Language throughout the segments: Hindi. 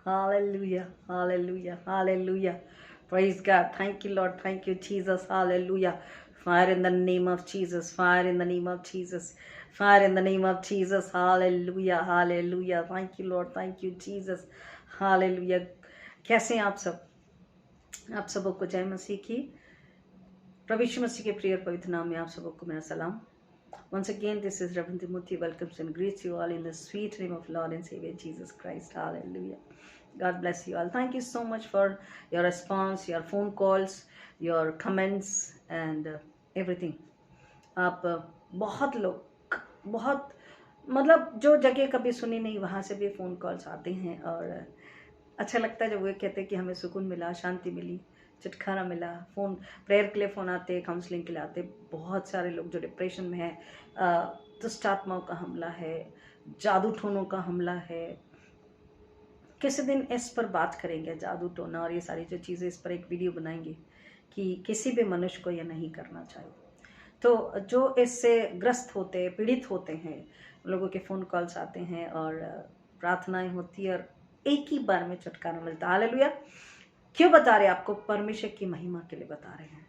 Hallelujah, hallelujah, hallelujah. Praise God. Thank you, Lord. Thank you, Jesus. Hallelujah. Fire in the name of Jesus. Fire in the name of Jesus. Fire in the name of Jesus. Hallelujah, hallelujah. Thank you, Lord. Thank you, Jesus. Hallelujah. कैसे हैं आप सब? आप सबको जय मसीह की। प्रभु यीशु मसीह के प्रिय और पवित्र नाम में आप सबको मेरा सलाम। Once again, this is Reverend Timothy welcomes and greets you all in the sweet name of Lord and Savior Jesus Christ. Hallelujah. God bless you all. Thank you so much for your response, your phone calls, your comments and everything. आप बहुत लोग बहुत मतलब जो जगह कभी सुनी नहीं वहाँ से भी फ़ोन कॉल्स आते हैं और अच्छा लगता है जब वो कहते हैं कि हमें सुकून मिला, शांति मिली, छुटकारा मिला। फ़ोन प्रेयर के लिए फ़ोन आते, काउंसलिंग के लिए आते। बहुत सारे लोग जो डिप्रेशन में हैं, दुष्ट आत्माओं का हमला है, जादू टोनों का हमला है। किसी दिन इस पर बात करेंगे, जादू टोना और ये सारी जो चीज़ें, इस पर एक वीडियो बनाएंगे कि किसी भी मनुष्य को यह नहीं करना चाहिए। तो जो इससे ग्रस्त होते, पीड़ित होते हैं, लोगों के फ़ोन कॉल्स आते हैं और प्रार्थनाएं होती है और एक ही बार में छुटकारा मिलता है। हालेलुया। क्यों बता रहे हैं आपको? परमेश्वर की महिमा के लिए बता रहे हैं।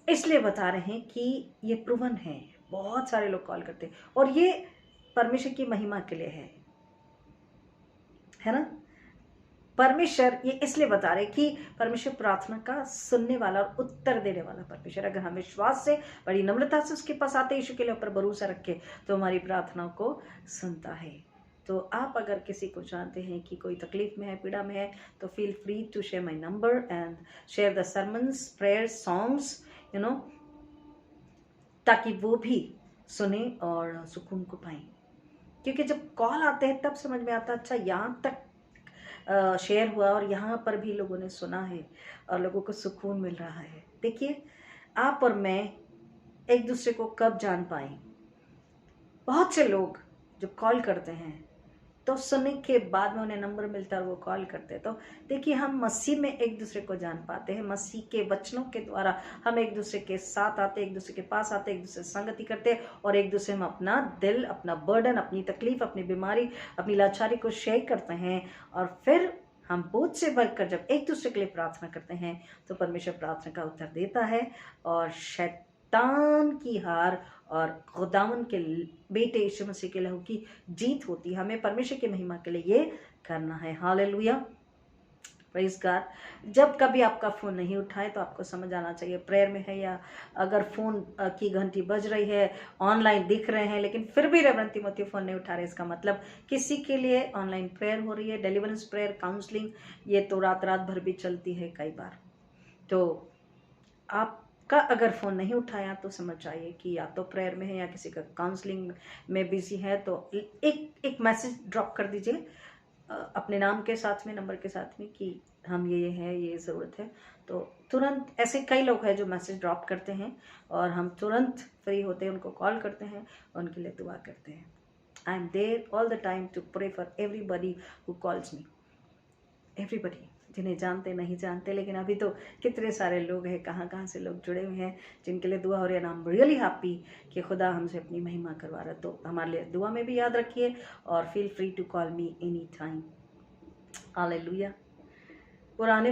इसलिए बता रहे हैं कि ये प्रूवन है। बहुत सारे लोग कॉल करते हैं और ये परमेश्वर की महिमा के लिए है ना। परमेश्वर ये इसलिए बता रहे कि परमेश्वर प्रार्थना का सुनने वाला और उत्तर देने वाला परमेश्वर। अगर हम विश्वास से, बड़ी नम्रता से उसके पास आते, यीशु के लिए ऊपर भरोसा रखे तो हमारी प्रार्थना को सुनता है। तो आप अगर किसी को जानते हैं कि कोई तकलीफ में है, पीड़ा में है, तो feel free to share my number and share the sermons, prayers, songs, ताकि वो भी सुने और सुकून को पाएं। क्योंकि जब कॉल आते हैं तब समझ में आता है अच्छा यहाँ तक शेयर हुआ और यहाँ पर भी लोगों ने सुना है और लोगों को सुकून मिल रहा है। देखिए, आप और मैं एक दूसरे को कब जान पाए? बहुत से लोग जब कॉल करते हैं तो सुनने के बाद में उन्हें नंबर मिलता है और वो कॉल करते हैं। तो देखिए, हम मसीह में एक दूसरे को जान पाते हैं। मसीह के वचनों के द्वारा हम एक दूसरे के साथ आते, एक दूसरे के पास आते, एक दूसरे से संगति करते हैं और एक दूसरे में अपना दिल, अपना बर्डन, अपनी तकलीफ, अपनी बीमारी, अपनी लाचारी को शेयर करते हैं। और फिर हम बोझ से भरकर जब एक दूसरे के लिए प्रार्थना करते हैं तो परमेश्वर प्रार्थना का उत्तर देता है और शैतान की हार और खुदावन के बेटे यीशु मसीह के लहू की जीत होती है। हमें परमेश्वर की महिमा के लिए ये करना है। Hallelujah, praise God. जब कभी आपका फ़ोन नहीं उठाए तो आपको समझ आना चाहिए प्रेयर में है, या अगर फ़ोन की घंटी बज रही है, ऑनलाइन दिख रहे हैं लेकिन फिर भी रेवरेंड तिमोथी फ़ोन नहीं उठा रहे, इसका मतलब किसी के लिए ऑनलाइन प्रेयर हो रही है, डिलीवरेंस प्रेयर, काउंसलिंग, ये तो रात रात भर भी चलती है कई बार। तो आपका अगर फ़ोन नहीं उठाया तो समझ जाइए कि या तो प्रेयर में है या किसी का काउंसलिंग में बिजी है। तो एक मैसेज ड्रॉप कर दीजिए अपने नाम के साथ में, नंबर के साथ में कि हम ये है, ये ज़रूरत है। तो तुरंत ऐसे कई लोग हैं जो मैसेज ड्रॉप करते हैं और हम तुरंत फ्री होते हैं, उनको कॉल करते हैं, उनके लिए दुआ करते हैं। I am there all the time to pray for everybody who calls me, everybody, जिन्हें जानते नहीं जानते। लेकिन अभी तो कितने सारे लोग हैं, कहाँ कहाँ से लोग जुड़े हुए हैं जिनके लिए दुआ हो रही है। आई एम रियली हैप्पी कि खुदा हमसे अपनी महिमा करवा रहा है। तो हमारे लिए दुआ में भी याद रखिए और feel free to call me any time. Hallelujah. पुराने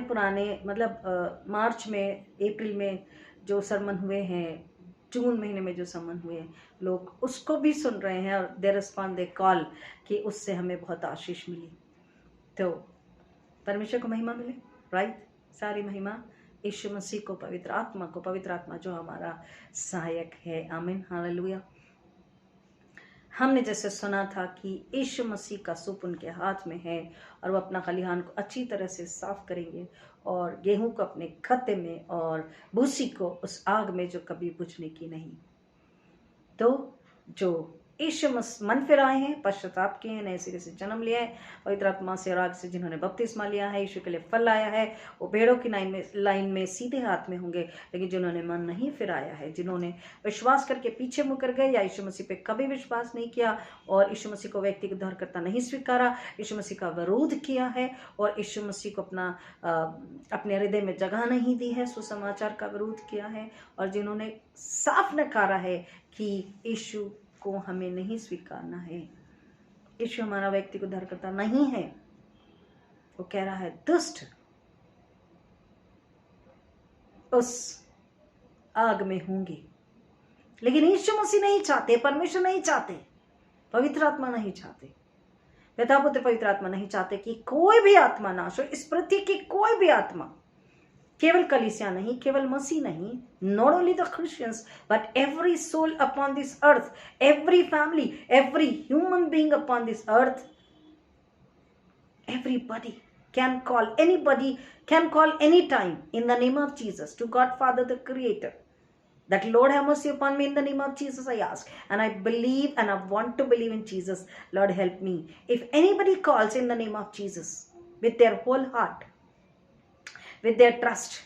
मतलब मार्च में, अप्रैल में जो सरमन हुए हैं, जून महीने में जो सरमन हुए, लोग उसको भी सुन रहे हैं और दे रिस्पॉन्ड, दे कॉल कि उससे हमें बहुत आशीष मिली। तो परमेश्वर को महिमा मिले, राइट। सारी महिमा यीशु मसीह को, पवित्र आत्मा को, पवित्र आत्मा जो हमारा सहायक है। आमीन, हालेलुया। हमने जैसे सुना था कि यीशु मसीह का सूप उनके हाथ में है और वो अपना खलिहान को अच्छी तरह से साफ करेंगे और गेहूं को अपने खत्ते में और भूसी को उस आग में जो कभी बुझने की नहीं। तो जो यीशु मन फिर आए हैं, पश्चाताप किए हैं, नए सिरे से जन्म लिया है, पवित्र आत्मा से और आग से जिन्होंने बपतिस्मा लिया है, यीशु के लिए फल आया है, वो भेड़ों की लाइन में सीधे हाथ में होंगे। लेकिन जिन्होंने मन नहीं फिराया है, जिन्होंने विश्वास करके पीछे मुकर गए या यीशु मसीह पे कभी विश्वास नहीं किया और यीशु मसीह को व्यक्तिगत उद्धारकर्ता नहीं स्वीकारा, यीशु मसीह का विरोध किया है और यीशु मसीह को अपने हृदय में जगह नहीं दी है, सुसमाचार का विरोध किया है, और जिन्होंने साफ नकारा है कि यीशु को हमें नहीं स्वीकारना है, यीशु हमारा व्यक्तिगत उद्धारकर्ता नहीं है, वो कह रहा है दुष्ट उस आग में होंगे। लेकिन यीशु मसीह नहीं चाहते, परमेश्वर नहीं चाहते, पवित्र आत्मा नहीं चाहते, पिता पुत्र पवित्र आत्मा नहीं चाहते कि कोई भी आत्मा नाश हो। इस पृथ्वी की कोई भी आत्मा, केवल कलीसिया नहीं, केवल मसीह नहीं, not only the Christians, but every soul upon this earth, every family, every human being upon this earth, everybody can call, anybody can call anytime in the name of Jesus to God Father the Creator, that Lord have mercy upon me in the name of Jesus I ask, and I believe and I want to believe in Jesus. Lord help me. If anybody calls in the name of Jesus with their whole heart, with their trust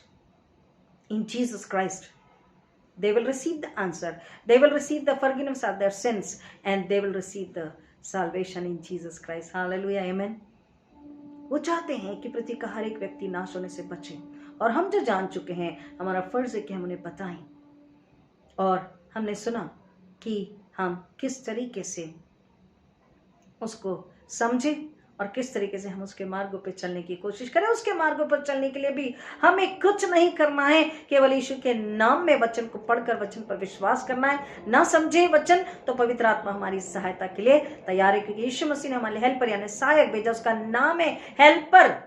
in Jesus Christ, they will receive the answer, they will receive the forgiveness of their sins, and they will receive the salvation in Jesus Christ. Hallelujah, amen. वो चाहते हैं कि पृथ्वी का हर एक व्यक्ति नाश होने से बचे, और हम जो जान चुके हैं हमारा फर्ज है कि हम उन्हें बताएं। और हमने सुना कि हम किस तरीके से उसको समझें और किस तरीके से हम उसके मार्गों पर चलने की कोशिश करें। उसके मार्गों पर चलने के लिए भी हमें कुछ नहीं करना है, केवल यीशु के नाम में वचन को पढ़कर वचन पर विश्वास करना है। ना समझे वचन तो पवित्र आत्मा हमारी सहायता के लिए तैयार है, क्योंकि यीशु मसीह ने हमारे हेल्पर यानी सहायक भेजा। उसका नाम है helper,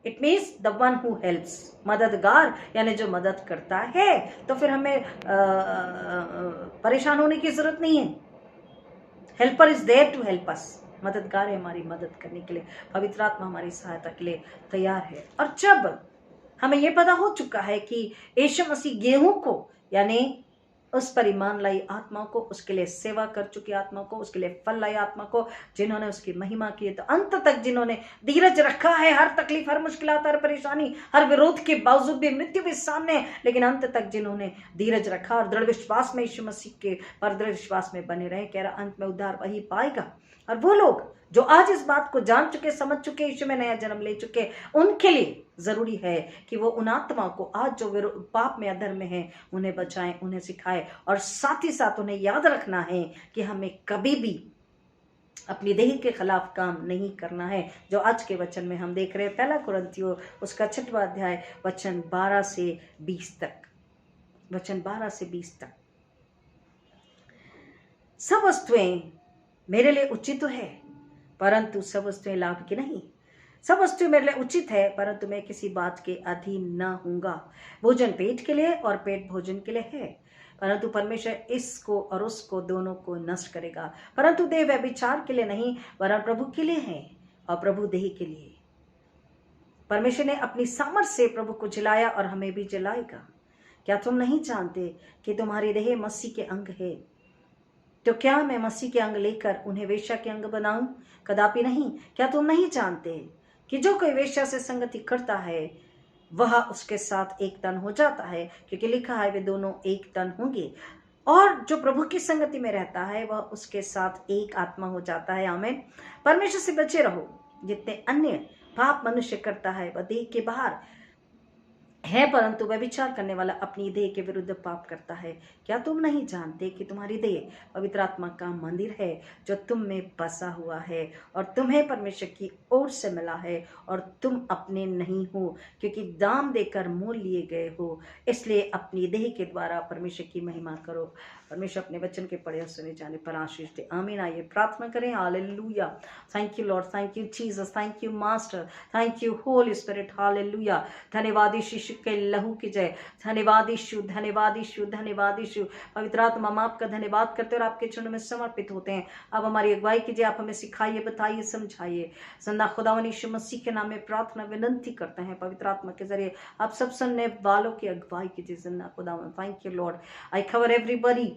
it means the one who helps, मददगार यानी जो मदद करता है। तो फिर हमें परेशान होने की जरूरत नहीं है। Helper is there to help us, मददगार है हमारी मदद करने के लिए। पवित्र आत्मा हमारी सहायता के लिए तैयार है। और जब हमें यह पता हो चुका है कि यीशु मसीह गेहूं को यानी उस पर ईमान लाई आत्मा को, उसके लिए सेवा कर चुकी आत्मा को, उसके लिए फल लाई आत्मा को, जिन्होंने उसकी महिमा की, तो अंत तक जिन्होंने धीरज रखा है, हर तकलीफ, हर मुश्किलात, हर परेशानी, हर विरोध के बावजूद भी, मृत्यु भी सामने, लेकिन अंत तक जिन्होंने धीरज रखा और दृढ़ विश्वास में यीशु मसीह के पर दृढ़ विश्वास में बने रहे, कह रहा अंत में उद्धार वही पाएगा। और वो लोग जो आज इस बात को जान चुके, समझ चुके, यीशु में नया जन्म ले चुके, उनके लिए जरूरी है कि वो उन आत्मा को आज जो पाप में अधर्म में है उन्हें बचाएं, उन्हें सिखाएं। और साथ ही साथ उन्हें याद रखना है कि हमें कभी भी अपनी देह के खिलाफ काम नहीं करना है, जो आज के वचन में हम देख रहे हैं। पहला कुरिन्थियों उसका 6वां अध्याय वचन 12 से 20 तक, वचन 12 से 20 तक। सब वस्तुएं मेरे लिए उचित तो है, परंतु सब वस्तुएं लाभ की नहीं। सब वस्तुएं मेरे लिए उचित है, परंतु मैं किसी बात के अधीन न होऊंगा। भोजन पेट के लिए और पेट भोजन के लिए है, परंतु परमेश्वर इसको और उसको दोनों को नष्ट करेगा। परंतु देह व्यभिचार के लिए नहीं, वरन प्रभु के लिए है, और प्रभु देह के लिए। परमेश्वर ने अपनी सामर्थ से प्रभु को जिलाया और हमें भी जिलाएगा। क्या तुम नहीं जानते कि तुम्हारी देह मसीह के अंग है? तो क्या मैं मसीह के अंग लेकर उन्हें वेश्या के अंग बनाऊं? कदापि नहीं। क्या तुम नहीं जानते कि जो कोई वेश्या से संगति करता है वह उसके साथ एक तन हो जाता है, क्योंकि लिखा है वे दोनों एक तन होंगे। और जो प्रभु की संगति में रहता है वह उसके साथ एक आत्मा हो जाता है। आमीन। परमेश्वर से बचे रहो। जितने अन्य पाप मनुष्य करता है वह देह के बाहर है, परंतु व्यभिचार करने वाला अपनी देह के विरुद्ध पाप करता है। क्या तुम नहीं जानते कि तुम्हारी देह पवित्र आत्मा का मंदिर है, जो तुम में बसा हुआ है और तुम्हें परमेश्वर की ओर से मिला है, और तुम अपने नहीं हो, क्योंकि दाम देकर मोल लिए गए हो। इसलिए अपनी देह के द्वारा परमेश्वर की महिमा करो। परमेश्वर अपने वचन के पढ़े और सुने जाने पर आशीष दे। आमीन। आइए प्रार्थना करें। Hallelujah. Thank you Lord, thank you Jesus, thank you master, thank you holy spirit. Hallelujah. धन्यवाद यीशु के लहू की जय। धन्यवाद यीशु, धन्यवाद यीशु, धन्यवाद यीशु। पवित्र आत्मा हम आपका धन्यवाद करते और आपके चरणों में समर्पित होते हैं। अब हमारी अगुवाई कीजिए, आप हमें सिखाइए, बताइए, समझाइए। जिंदा खुदावन यीशु मसीह के नाम में प्रार्थना विनंती करते हैं। पवित्र आत्मा के जरिए आप सब सुनने वालों की अगुवाई कीजिए। जिंदा खुदावन, thank you Lord. I cover everybody.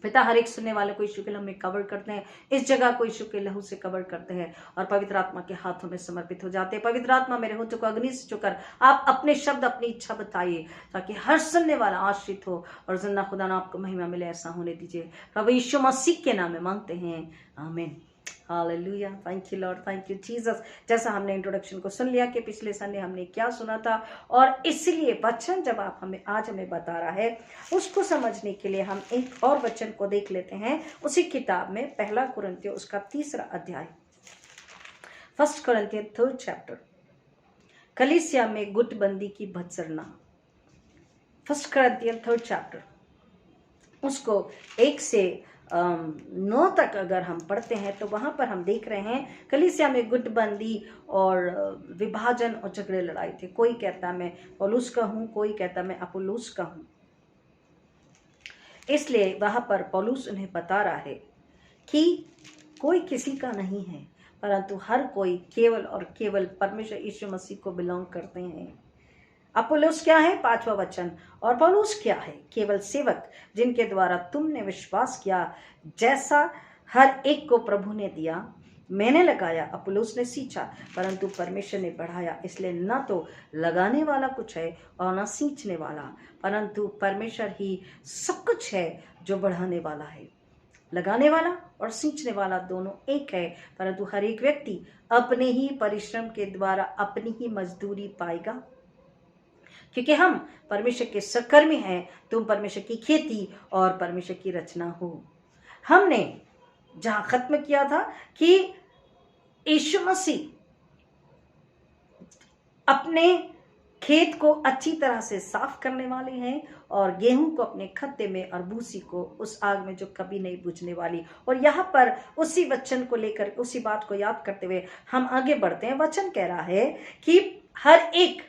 पिता, हर एक सुनने वाले को यीशु के लहू में कवर करते हैं, इस जगह को यीशु के लहू से कवर करते हैं और पवित्र आत्मा के हाथों में समर्पित हो जाते हैं। पवित्र आत्मा मेरे होठों को अग्नि से छूकर आप अपने शब्द, अपनी इच्छा बताइए, ताकि हर सुनने वाला आश्रित हो और जिंदा खुदा ना आपको महिमा मिले। ऐसा होने दीजिए। प्रभु यीशु मसीह के नाम में मांगते हैं, आमीन। Hallelujah. Thank you Lord, thank you Jesus. जैसा हमने इंट्रोडक्शन को सुन लिया कि पिछले संडे हमने क्या सुना था, और इसलिए वचन जब आप आज हमें बता रहा है, उसको समझने के लिए हम एक और वचन को देख लेते हैं उसी किताब में, पहला कुरिन्थियों उसका 3रा अध्याय, 1 कुरिन्थियों 3rd चैप्टर। कलीसिया में गुटबंदी की भत्सरना। 1 Corinthians 3rd chapter, उसको 1 से 9 तक अगर हम पढ़ते हैं तो वहां पर हम देख रहे हैं कलीसिया में गुटबंदी और विभाजन और झगड़े लड़ाई थे। कोई कहता मैं पौलुस का हूं, कोई कहता मैं अपुल्लोस का हूं। इसलिए वहां पर पौलुस उन्हें बता रहा है कि कोई किसी का नहीं है, परंतु हर कोई केवल और केवल परमेश्वर यीशु मसीह को बिलोंग करते हैं। अपुल्लोस क्या है? 5वां वचन। और पौलुस क्या है? केवल सेवक, जिनके द्वारा तुमने विश्वास किया, जैसा हर एक को प्रभु ने दिया। मैंने लगाया, अपुल्लोस ने सींचा, परंतु परमेश्वर ने बढ़ाया। इसलिए न तो लगाने वाला कुछ है और न सींचने वाला, परंतु परमेश्वर ही सब कुछ है जो बढ़ाने वाला है। लगाने वाला और सींचने वाला दोनों एक है, परंतु हर एक व्यक्ति अपने ही परिश्रम के द्वारा अपनी ही मजदूरी पाएगा। क्योंकि हम परमेश्वर के सहकर्मी हैं। तुम परमेश्वर की खेती और परमेश्वर की रचना हो। हमने जहां खत्म किया था कि यीशु मसीह अपने खेत को अच्छी तरह से साफ करने वाले हैं और गेहूं को अपने खत्ते में और भूसी को उस आग में जो कभी नहीं बुझने वाली। और यहाँ पर उसी वचन को लेकर, उसी बात को याद करते हुए हम आगे बढ़ते हैं। वचन कह रहा है कि हर एक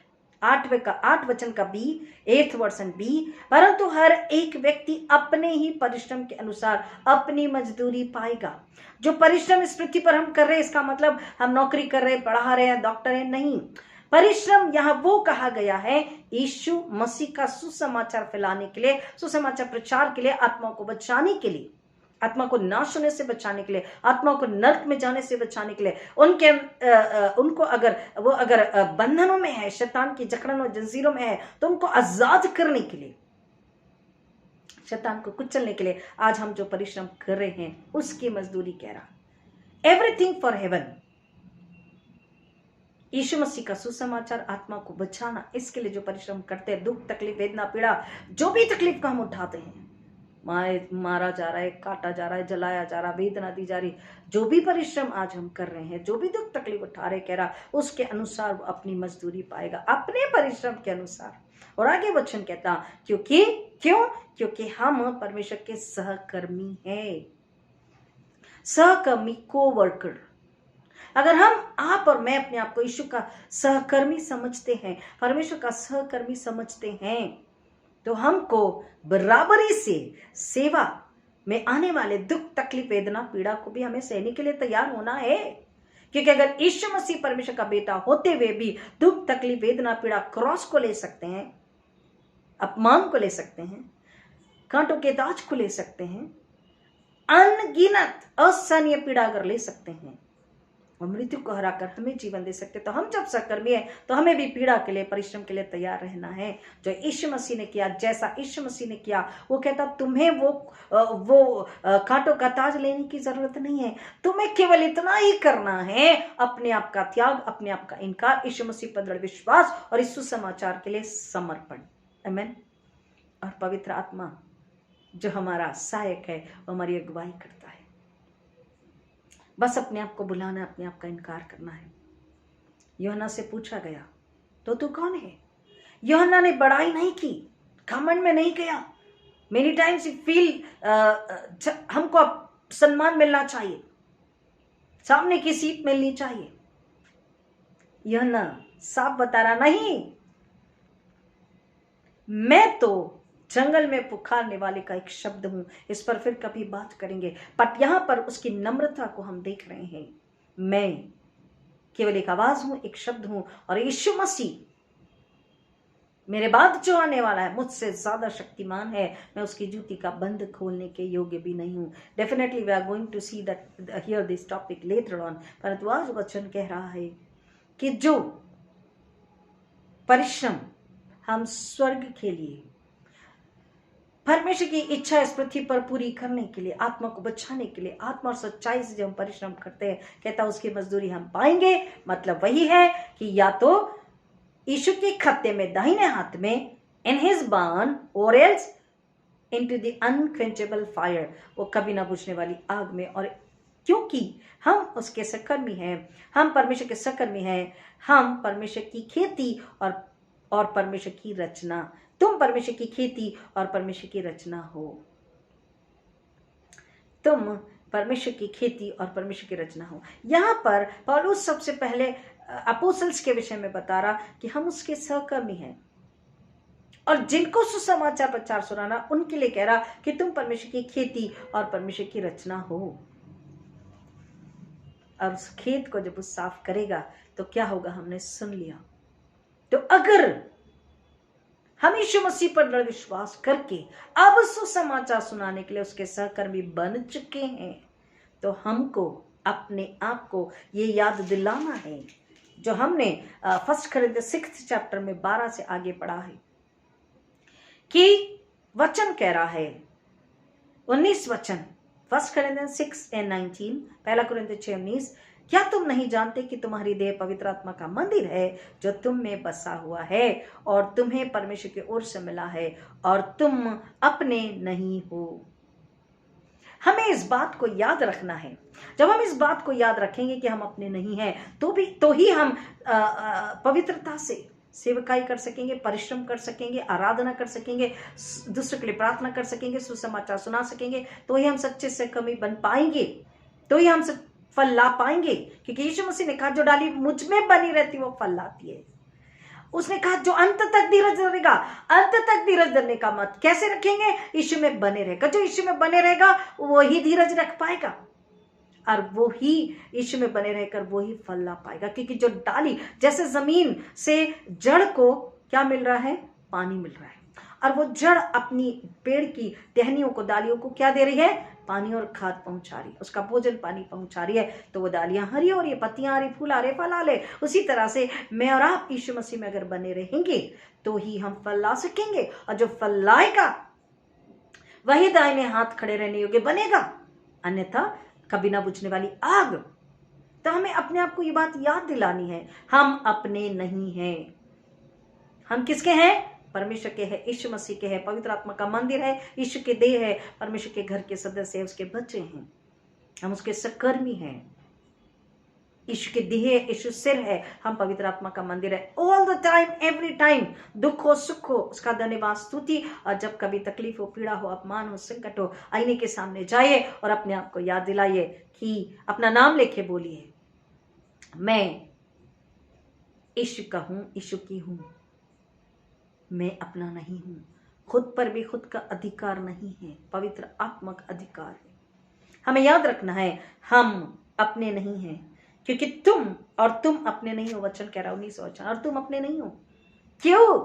8 वचन का बी, 8th वर्सन बी, परंतु हर एक व्यक्ति अपने ही परिश्रम के अनुसार अपनी मजदूरी पाएगा। जो परिश्रम इस पृथ्वी पर हम कर रहे हैं, इसका मतलब हम नौकरी कर रहे हैं, पढ़ा रहे हैं, डॉक्टर हैं, नहीं। परिश्रम यहाँ वो कहा गया है यीशु मसीह का सुसमाचार फैलाने के लिए, सुसमाचार प्रचार के लिए, आत्माओं को बचाने के लिए, आत्मा को नाश होने से बचाने के लिए, आत्मा को नरक में जाने से बचाने के लिए, उनको अगर बंधनों में है, शैतान की जकड़न और जंजीरों में है, तो उनको आजाद करने के लिए, शैतान को कुचलने के लिए आज हम जो परिश्रम कर रहे हैं उसकी मजदूरी कह रहा। एवरीथिंग फॉर हेवन, यीशु मसीह का सुसमाचार, आत्मा को बचाना, इसके लिए जो परिश्रम करते हैं, दुख, तकलीफ, वेदना, पीड़ा, जो भी तकलीफ का हम उठाते हैं, मारा जा रहा है, काटा जा रहा है, जलाया जा रहा, वेदना दी जा रही, जो भी परिश्रम आज हम कर रहे हैं, जो भी दुख तकलीफ उठा रहे, कह रहा उसके अनुसार वो अपनी मजदूरी पाएगा, अपने परिश्रम के अनुसार। और आगे वचन कहता क्योंकि हम परमेश्वर के सहकर्मी हैं। सहकर्मी, को वर्कर। अगर आप और मैं अपने आप को यीशु का सहकर्मी समझते हैं, परमेश्वर का सहकर्मी समझते हैं, तो हमको बराबरी से सेवा में आने वाले दुख, तकलीफ, वेदना, पीड़ा को भी हमें सहने के लिए तैयार होना है। क्योंकि अगर यीशु मसीह परमेश्वर का बेटा होते हुए भी दुख, तकलीफ, वेदना, पीड़ा, क्रॉस को ले सकते हैं, अपमान को ले सकते हैं, कांटों के दाज को ले सकते हैं, अनगिनत असहनीय पीड़ा अगर ले सकते हैं और मृत्यु को हराकर हमें जीवन दे सकते, तो हम जब सहकर्मी है तो हमें भी पीड़ा के लिए, परिश्रम के लिए तैयार रहना है। जो यीशु मसीह ने किया, जैसा यीशु मसीह ने किया, वो कहता तुम्हें वो कांटों का ताज लेने की जरूरत नहीं है, तुम्हें केवल इतना ही करना है, अपने आप का त्याग, अपने आप का इनकार, यीशु मसीह पर दृढ़ विश्वास और इस सुसमाचार के लिए समर्पण। आमीन। और पवित्र आत्मा जो हमारा सहायक है वो हमारी अगुवाई करता है। बस अपने आप को बुलाना, अपने आप का इनकार करना है। यूहन्ना से पूछा गया तो तू कौन है? यूहन्ना ने बड़ाई नहीं की, घमंड में नहीं गया। मेनी टाइम्स यू फील हमको अब सम्मान मिलना चाहिए, सामने की सीट मिलनी चाहिए। यूहन्ना साफ बता रहा, नहीं, मैं तो जंगल में पुकारने वाले का एक शब्द हूं। इस पर फिर कभी बात करेंगे, बट यहां पर उसकी नम्रता को हम देख रहे हैं। मैं केवल एक आवाज हूं, एक शब्द हूं, और यीशु मसीह मेरे बाद जो आने वाला है मुझसे ज्यादा शक्तिमान है। मैं उसकी जूती का बंद खोलने के योग्य भी नहीं हूं। Definitely we are going to see that here this topic later on, परंतु आज वचन कह रहा है कि जो परिश्रम हम स्वर्ग के लिए, परमेश्वर की इच्छा इस पृथ्वी पर पूरी करने के लिए, आत्मा को बचाने के लिए, आत्मा और सच्चाई से जब हम परिश्रम करते हैं, कहता उसकी मजदूरी हम पाएंगे। मतलब वही है कि या तो यीशु के खत्ते में दाहिने हाथ में, इन हिज बार्न, और एल्स इनटू द अनक्वेंचेबल फायर, वो कभी ना बुझने वाली आग में, और क्योंकि हम उसके सहकर्मी हैं, हम परमेश्वर के सहकर्मी हैं, हम परमेश्वर की खेती और परमेश्वर की रचना। तुम परमेश्वर की खेती और परमेश्वर की रचना हो। तुम परमेश्वर की खेती और परमेश्वर की रचना हो। यहाँ पर पौलुस सबसे पहले अपोस्तल्स के विषय में बता रहा कि हम उसके सहकर्मी हैं, और जिनको सुसमाचार प्रचार सुनाना उनके लिए कह रहा कि तुम परमेश्वर की खेती और परमेश्वर की रचना हो। और उस खेत को जब वो साफ करेगा तो क्या होगा, हमने सुन लिया। तो अगर हम यीशु मसीह पर दृढ़ विश्वास करके अब सुसमाचार सुनाने के लिए उसके सहकर्मी बन चुके हैं, तो हमको अपने आप को ये याद दिलाना है जो हमने 1 कोरिन्थियंस 6 चैप्टर में 12 से आगे पढ़ा है, कि वचन कह रहा है 19 वचन 1 कोरिन्थियंस 6:19, 1 कोरिन्थियंस 6:19, क्या तुम नहीं जानते कि तुम्हारी देह पवित्र आत्मा का मंदिर है जो तुम में बसा हुआ है और तुम्हें परमेश्वर की ओर से मिला है और तुम अपने नहीं हो। हमें इस बात को याद रखना है। जब हम इस बात को याद रखेंगे कि हम अपने नहीं हैं, तो ही हम पवित्रता से सेवकाई कर सकेंगे, परिश्रम कर सकेंगे, आराधना कर सकेंगे, दूसरों के लिए प्रार्थना कर सकेंगे, सुसमाचार सुना सकेंगे, तो ही हम सच्चे सहकर्मी बन पाएंगे, तो ही हम फल ला पाएंगे। क्योंकि यीशु मसीह ने कहा जो डाली मुझ में बनी रहती वो फल लाती है। उसने कहा जो अंत तक धीरज धरेगा, अंत तक धीरज धरने का मत कैसे रखेंगे, यीशु में बने रहेगा। जो यीशु में बने रहेगा वो ही धीरज रख पाएगा, और वो ही यीशु में बने रहकर वो ही फल ला पाएगा। क्योंकि जो डाली, जैसे जमीन से जड़ को क्या मिल रहा है, पानी मिल रहा है, और वो जड़ अपनी पेड़ की टहनियों को, डालियों को क्या दे रही है, पानी और खाद पहुंचा रही है, उसका भोजन पानी पहुंचा रही है। तो वो डालियां हरी हो रही है, पत्तियां हरी, फूल आ रहे, फल आ रहे। उसी तरह से मैं और आप यीशु मसीह में अगर बने रहेंगे तो ही हम फल ला सकेंगे, और जो फल लाएगा वही दाहिने हाथ खड़े रहने योग्य बनेगा, अन्यथा कभी ना बुझने वाली आग। तो हमें अपने आप को ये बात याद दिलानी है, हम अपने नहीं हैं। हम किसके हैं, परमेश्वर के हैं, यीशु मसीह के हैं, पवित्र आत्मा का मंदिर है, यीशु के देह है, परमेश्वर के घर के सदस्य है, उसके बच्चे हैं, हम उसके सहकर्मी हैं। यीशु के देह, यीशु सिर है, हम पवित्र आत्मा का मंदिर है। All the time, every time, दुख हो सुख हो, उसका धन्यवाद स्तुति, और जब कभी तकलीफ हो, पीड़ा हो, अपमान हो, संकट हो, आईने के सामने जाइए और अपने आप को याद दिलाइए कि अपना नाम लेके बोलिए, मैं यीशु का हूं, यीशु की हूं, मैं अपना नहीं हूं। खुद पर भी खुद का अधिकार नहीं है, पवित्र आत्मा का अधिकार है। हमें याद रखना है हम अपने नहीं हैं, क्योंकि तुम अपने नहीं हो। वचन कह रहा 19 वचन, और तुम अपने नहीं हो। क्यों?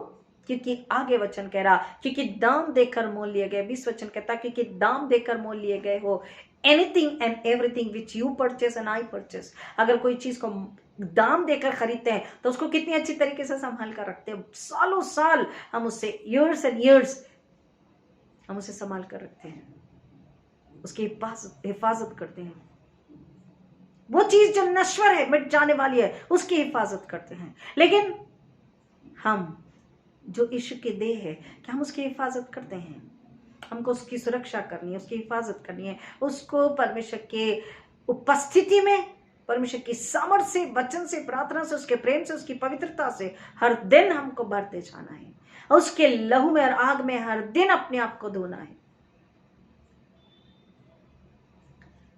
क्योंकि आगे वचन कह रहा क्योंकि दाम देकर मोल लिए गए। 20 वचन कहता क्योंकि दाम देकर मोल लिए गए हो। Anything and everything which you purchase and I purchase. अगर कोई चीज को दाम देकर खरीदते हैं तो उसको कितनी अच्छी तरीके से संभाल कर रखते हैं। सालों साल हम उससे, ईयर्स एंड ईयर्स हम उसे संभाल कर रखते हैं, उसकी हिफाजत करते हैं। वो चीज जो नश्वर है, मिट जाने वाली है, उसकी हिफाजत करते हैं। लेकिन हम जो यीशु के देह है, क्या हम उसकी हिफाजत करते हैं? हमको उसकी सुरक्षा करनी है, उसकी हिफाजत करनी है, उसको परमेश्वर के उपस्थिति में, परमेश्वर की सामर्थ से, वचन से, प्रार्थना से, उसके प्रेम से, उसकी पवित्रता से हर दिन हमको बढ़ते जाना है। उसके लहू में और आग में हर दिन अपने आप को धोना है।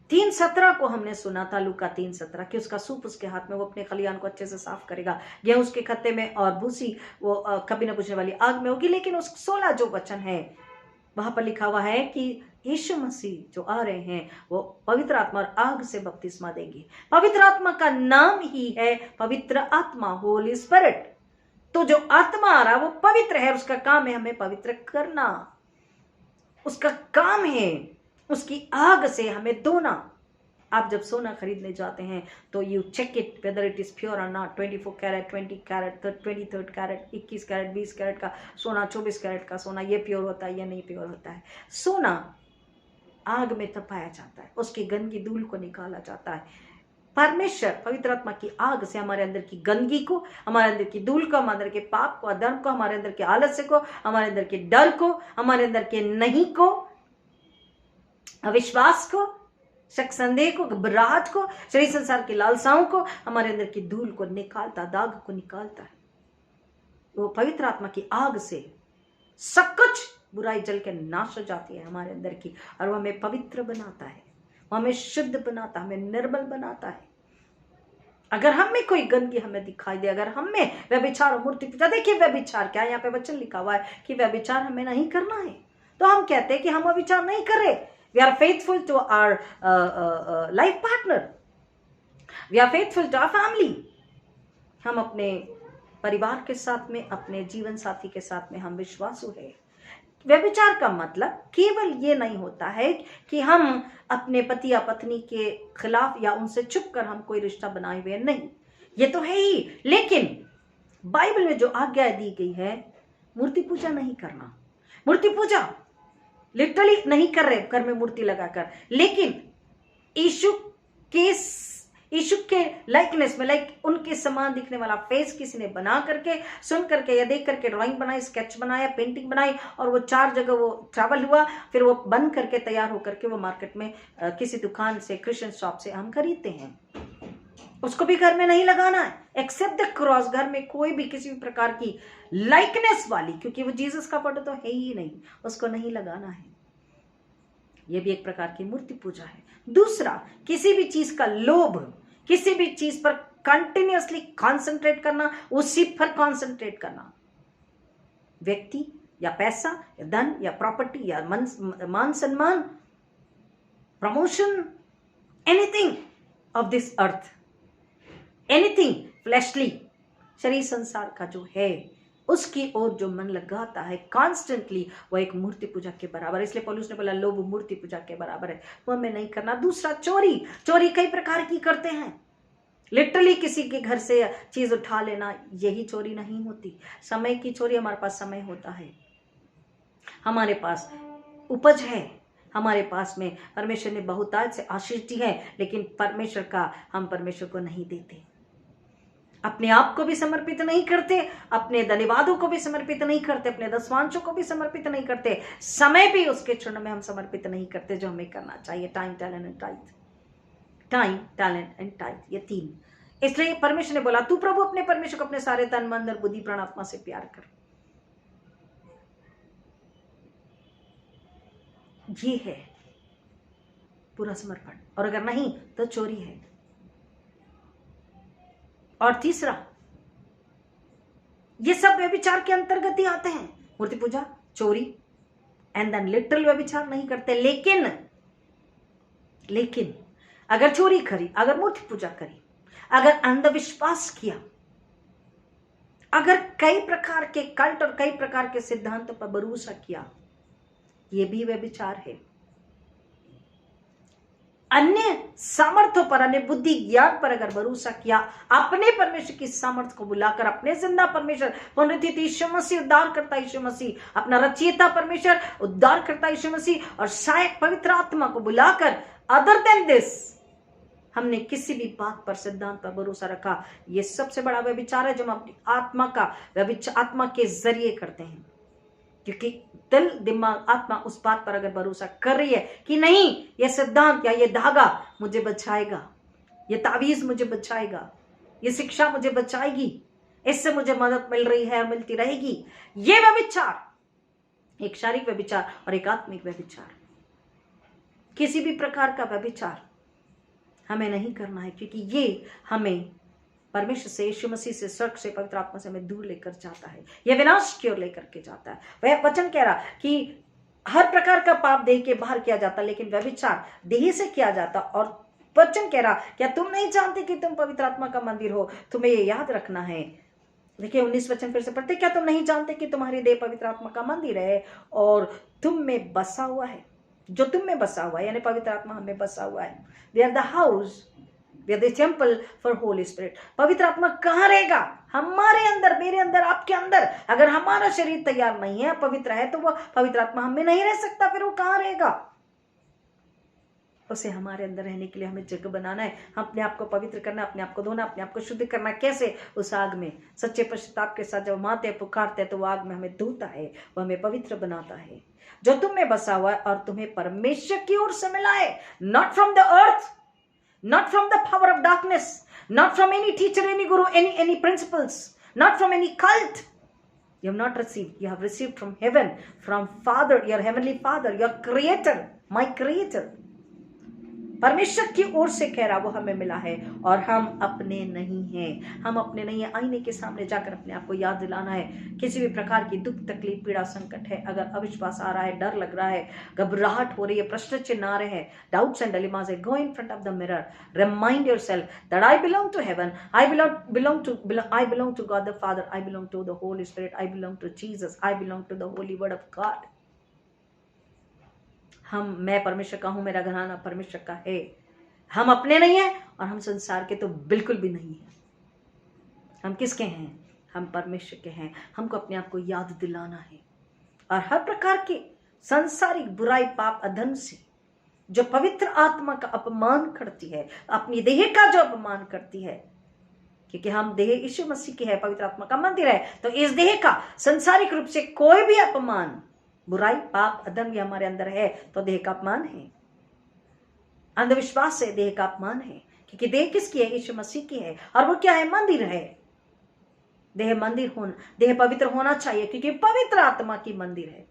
3:17 को हमने सुना था, लूका 3:17, कि उसका सूप उसके हाथ में, वो अपने खलियान को अच्छे से साफ करेगा। गेहूं उसके खत्ते में और भूसी वो कभी न बुझने वाली आग में होगी। लेकिन उस 16 जो वचन है वहां पर लिखा हुआ है कि यीशु मसीह जो आ रहे हैं वो पवित्र आत्मा और आग से बपतिस्मा देंगे। पवित्र आत्मा का नाम ही है पवित्र आत्मा, होली स्पिरिट। तो जो आत्मा आ रहा वो पवित्र है, उसका काम है हमें पवित्र करना, उसका काम है उसकी आग से हमें धोना। आप जब सोना खरीदने जाते हैं तो you check it whether it is pure और not. 24 carat, 20 carat, 23 carat, 21 carat, 20 carat का सोना, 24 कैरेट का सोना, ये प्योर होता है या नहीं प्योर होता है। सोना आग में तपाया जाता है, उसकी गंदगी धूल को निकाला जाता है। परमेश्वर पवित्र आत्मा की आग से हमारे अंदर की गंदगी को, हमारे अंदर की धूल को, हमारे अंदर के पाप को, अधर्म को, हमारे अंदर के आलस्य को, हमारे अंदर के डर को, हमारे अंदर के नहीं को, अविश्वास को शक संदेह को, घबराहट को, शरीर संसार की लालसाओं को, हमारे अंदर की धूल को निकालता, दाग को निकालता है। वो पवित्र आत्मा की आग से सब कुछ बुराई जल के नाश हो जाती है हमारे अंदर की, और वो हमें पवित्र बनाता है, वो हमें शुद्ध बनाता है, हमें निर्मल बनाता है। अगर हम में कोई गंदगी हमें दिखाई दे, अगर हम में व्यभिचार और मूर्ति पूजा, देखिए व्यभिचार क्या है, यहाँ पे वचन लिखा हुआ है कि व्यभिचार हमें नहीं करना है, तो हम कहते हैं कि हम व्यभिचार नहीं कर रहे। We are faithful to our life partner, we are faithful to our family. हम अपने परिवार के साथ में, अपने जीवन साथी के साथ में हम विश्वासु है। व्यभिचार का मतलब केवल ये नहीं होता है कि हम अपने पति या पत्नी के खिलाफ या उनसे छुप कर हम कोई रिश्ता बनाए हुए, नहीं, ये तो है ही। लेकिन बाइबल में जो आज्ञा दी गई है, मूर्ति पूजा नहीं करना। मूर्ति पूजा लिटरली नहीं कर रहे घर में मूर्ति लगाकर, लेकिन यीशु के लाइकनेस में, लाइक उनके समान दिखने वाला फेस किसी ने बना करके, सुन करके या देख करके ड्राइंग बनाई, स्केच बनाया, पेंटिंग बनाई, और वो 4 जगह वो ट्रैवल हुआ, फिर वो बन करके तैयार होकर के वो मार्केट में किसी दुकान से, क्रिश्चियन शॉप से हम खरीदते हैं। उसको भी घर में नहीं लगाना है, एक्सेप्ट द क्रॉस। घर में कोई भी किसी भी प्रकार की लाइकनेस वाली, क्योंकि वो जीसस का फोटो तो है ही नहीं, उसको नहीं लगाना है। ये भी एक प्रकार की मूर्ति पूजा है। दूसरा, किसी भी चीज का लोभ, किसी भी चीज पर कंटिन्यूअसली कॉन्सेंट्रेट करना, उसी पर कॉन्सेंट्रेट करना, व्यक्ति या पैसा या धन या प्रॉपर्टी या मान सम्मान, promotion, anything of this earth, anything fleshly, शरीर संसार का जो है उसकी ओर जो मन लगाता है कॉन्स्टेंटली, वो एक मूर्ति पूजा के बराबर है। इसलिए पौलुस ने बोला लोभ मूर्ति पूजा के बराबर है, वो हमें नहीं करना। दूसरा, चोरी। चोरी कई प्रकार की करते हैं। लिटरली किसी के घर से चीज उठा लेना, यही चोरी नहीं होती। समय की चोरी, हमारे पास समय होता है, हमारे पास उपज है, हमारे पास में परमेश्वर ने बहुतायत से आशीष दी है, लेकिन परमेश्वर का हम परमेश्वर को नहीं देते, अपने आप को भी समर्पित नहीं करते, अपने धन्यवादों को भी समर्पित नहीं करते, अपने दसवांशों को भी समर्पित नहीं करते, समय भी उसके चरणों में हम समर्पित नहीं करते जो हमें करना चाहिए। Time, talent and tithe, time, talent and tithe, ये 3। इसलिए परमेश्वर ने बोला तू प्रभु अपने परमेश्वर को अपने सारे तन, मन और बुद्धि, प्राण, आत्मा से प्यार कर। ये है पूरा समर्पण, और अगर नहीं तो चोरी है। और तीसरा, ये सब व्यभिचार के अंतर्गत ही आते हैं, मूर्ति पूजा, चोरी, एंड देन लिटरल व्यभिचार नहीं करते। लेकिन अगर चोरी करी, अगर मूर्ति पूजा करी, अगर अंधविश्वास किया, अगर कई प्रकार के कल्ट और कई प्रकार के सिद्धांतों पर भरोसा किया, ये भी व्यभिचार है। अन्य सामर्थ्यों पर, अन्य बुद्धि ज्ञान पर अगर भरोसा किया, अपने परमेश्वर की सामर्थ्य को बुलाकर, अपने जिंदा परमेश्वर, पुनरुत्थित यीशु मसीह, उद्धार करता यीशु मसीह, अपना रचयिता परमेश्वर, उद्धार करता यीशु मसीह और सहायक पवित्र आत्मा को बुलाकर, अदर देन दिस हमने किसी भी बात पर, सिद्धांत पर भरोसा रखा, ये सबसे बड़ा व्यभिचार है जो हम अपनी आत्मा का आत्मा के जरिए करते हैं। क्योंकि दिल, दिमाग, आत्मा उस बात पर अगर भरोसा कर रही है कि नहीं, ये सिद्धांत या ये धागा मुझे बचाएगा, ये तावीज मुझे बचाएगा, ये शिक्षा मुझे बचाएगी, इससे मुझे मदद मिल रही है और मिलती रहेगी, ये व्यभिचार, एक शारीरिक व्यभिचार और एक आत्मिक व्यभिचार, किसी भी प्रकार का व्यभिचार हमें नहीं करना है, क्योंकि ये हमें परमेश्वर से, यीशु मसीह से, स्वर्ग से, पवित्र आत्मा से हमें दूर लेकर जाता है, यह विनाश की ओर लेकर के जाता है। वह वचन कह रहा कि हर प्रकार का पाप देह के बाहर किया जाता, लेकिन व्यभिचार देह से किया जाता। और वचन कह रहा, क्या तुम नहीं जानते कि तुम पवित्र आत्मा का मंदिर हो? तुम्हें ये याद रखना है। देखिए 19 वचन फिर से पढ़ते, क्या तुम नहीं जानते कि तुम्हारी देह पवित्र आत्मा का मंदिर है और तुम में बसा हुआ है, जो तुम में बसा हुआ है, यानी पवित्र आत्मा हमें बसा हुआ है। We are the house, we are the temple for holy spirit. पवित्र आत्मा कहाँ रहेगा? हमारे अंदर, मेरे अंदर, आपके अंदर। अगर हमारा शरीर तैयार नहीं है, पवित्र है, तो वो पवित्र आत्मा हमें नहीं रह सकता, फिर वो कहाँ रहेगा? उसे हमारे अंदर रहने के लिए हमें जगह बनाना है। हम अपने आप को पवित्र करना, अपने आप को धोना, अपने आप को शुद्ध करना। कैसे? उस आग में सच्चे पश्चाताप के साथ जब माते पुकारते हैं तो वो आग में हमें धोता है, वो हमें पवित्र बनाता है। जो तुम में बसा हुआ है और तुम्हें परमेश्वर की ओर से मिला है, not from the earth, not from the power of darkness, not from any teacher, any guru, any principles, not from any cult. You have not received. You have received from heaven, from Father, your heavenly Father, your Creator, my Creator. परमेश्वर की ओर से कह रहा वो हमें मिला है और हम अपने नहीं हैं। हम अपने नहीं हैं। आईने के सामने जाकर अपने आप को याद दिलाना है। किसी भी प्रकार की दुख, तकलीफ, पीड़ा, संकट है, अगर अविश्वास आ रहा है, डर लग रहा है, घबराहट हो रही है, प्रश्न चिन्ह आ रहे हैं, डाउट्स एंड डिलेमास है, go in front of the mirror, remind yourself that I belong to heaven, I belong to God the Father, I belong to the Holy Spirit, I belong to Jesus, I belong to the Holy Word of God. मैं परमेश्वर का हूं, मेरा घराना परमेश्वर का है। हम अपने नहीं हैं और हम संसार के तो बिल्कुल भी नहीं हैं। हम किसके हैं? हम परमेश्वर के हैं। हमको अपने आप को याद दिलाना है और हर प्रकार की सांसारिक बुराई, पाप, अधर्म से जो पवित्र आत्मा का अपमान करती है, अपनी देह का जो अपमान करती है, क्योंकि हम देह यीशु मसीह की है, पवित्र आत्मा का मंदिर है, तो इस देह का संसारिक रूप से कोई भी अपमान, बुराई, पाप, अधर्म ये हमारे अंदर है तो देह का अपमान है। अंधविश्वास से देह का अपमान है, क्योंकि देह किसकी है? यीशु मसीह की है। और वो क्या है? मंदिर है। देह मंदिर होना, देह पवित्र होना चाहिए, क्योंकि पवित्र आत्मा की मंदिर है,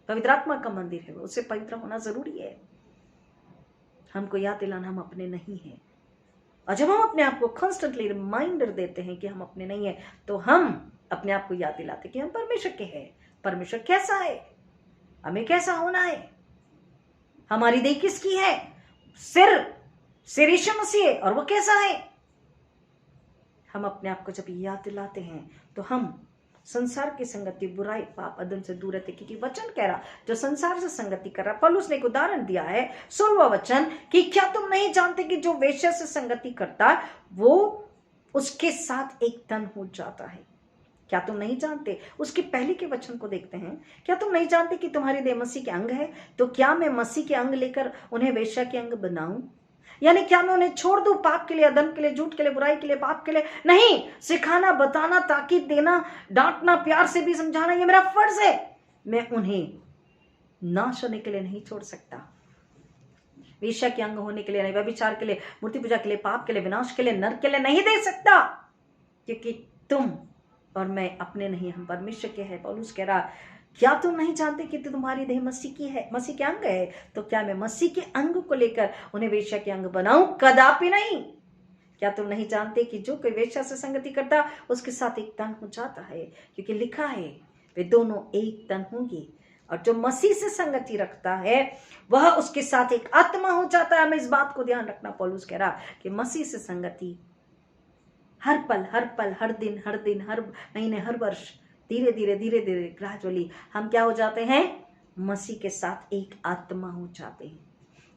पवित्र आत्मा का मंदिर है, उससे पवित्र होना जरूरी है। हमको याद दिलाना हम अपने नहीं हैं। और जब हम अपने आप को कॉन्स्टेंटली रिमाइंडर देते हैं कि हम अपने नहीं हैं, तो हम अपने आप को याद दिलाते कि हम परमेश्वर के हैं। परमेश्वर कैसा है, हमें कैसा होना है, हमारी देह किसकी है? सिर यीशु मसीह है और वो कैसा है। हम अपने आप को जब याद दिलाते हैं तो हम संसार की संगति, बुराई, पाप, अधर्म से दूर रहते, क्योंकि वचन कह रहा जो संसार से संगति कर रहा, पौलुस ने एक उदाहरण दिया है 16वां वचन कि क्या तुम नहीं जानते कि जो वेश्या से संगति करता है वो उसके साथ एक तन हो जाता है। क्या तुम नहीं जानते? उसके पहले के वचन को देखते हैं। क्या तुम नहीं जानते कि तुम्हारी देह मसीह के अंग है? तो क्या मैं मसीह के अंग लेकर उन्हें वेश्या के अंग बनाऊं? यानी क्या मैं उन्हें छोड़ दूं पाप के लिए, अधर्म के लिए, झूठ के लिए, बुराई के लिए, पाप के लिए? नहीं, सिखाना, बताना, ताकीद देना, डांटना, प्यार से भी समझाना ये मेरा फर्ज है। मैं उन्हें नाश होने के लिए नहीं छोड़ सकता, वेश्या के अंग होने के लिए नहीं, व्यभिचार के लिए, मूर्ति पूजा के लिए, पाप के लिए, विनाश के लिए, नरक के लिए नहीं दे सकता, क्योंकि तुम और मैं अपने नहीं, हम परमेश्वर के हैं। पौलुस कह रहा क्या तुम नहीं जानते कि तुम्हारी देह मसीह की है, मसीह के अंग है? तो क्या मैं मसीह के अंग को लेकर उन्हें वेश्या के अंग बनाऊं? कदापि नहीं। क्या तुम नहीं जानते कि जो कोई वेश्या से संगति करता उसके साथ एक तन हो जाता है, क्योंकि लिखा है वे दोनों एक तन होंगे। और जो मसीह से संगति रखता है वह उसके साथ एक आत्मा हो जाता है। हमें इस बात को ध्यान रखना। पौलुस कह रहा कि मसीह से संगति हर पल, हर दिन, हर महीने, हर वर्ष, धीरे धीरे ग्रेजुअली हम क्या हो जाते हैं? मसीह के साथ एक आत्मा हो जाते हैं।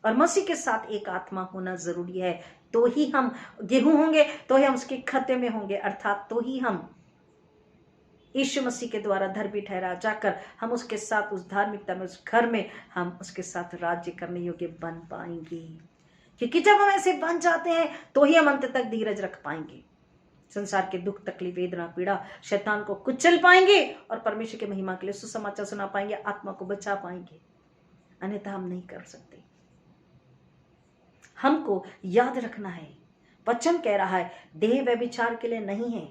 और मसीह के साथ एक आत्मा होना जरूरी है, तो ही हम गेहूं होंगे, तो ही हम उसके खत्ते में होंगे, अर्थात तो ही हम यीशु मसीह के द्वारा धर्मी ठहरा जाकर हम उसके साथ उस धार्मिकता में, उस घर में हम उसके साथ राज्य करने योग्य बन पाएंगे। क्योंकि जब हम ऐसे बन जाते हैं तो ही हम अंत तक धीरज रख पाएंगे, संसार के दुख, तकलीफ, वेदना, पीड़ा, शैतान को कुचल पाएंगे और परमेश्वर की महिमा के लिए सुसमाचार सुना पाएंगे, आत्मा को बचा पाएंगे। अन्यथा हम नहीं कर सकते। हमको याद रखना है, वचन कह रहा है देह व्यभिचार के लिए नहीं है,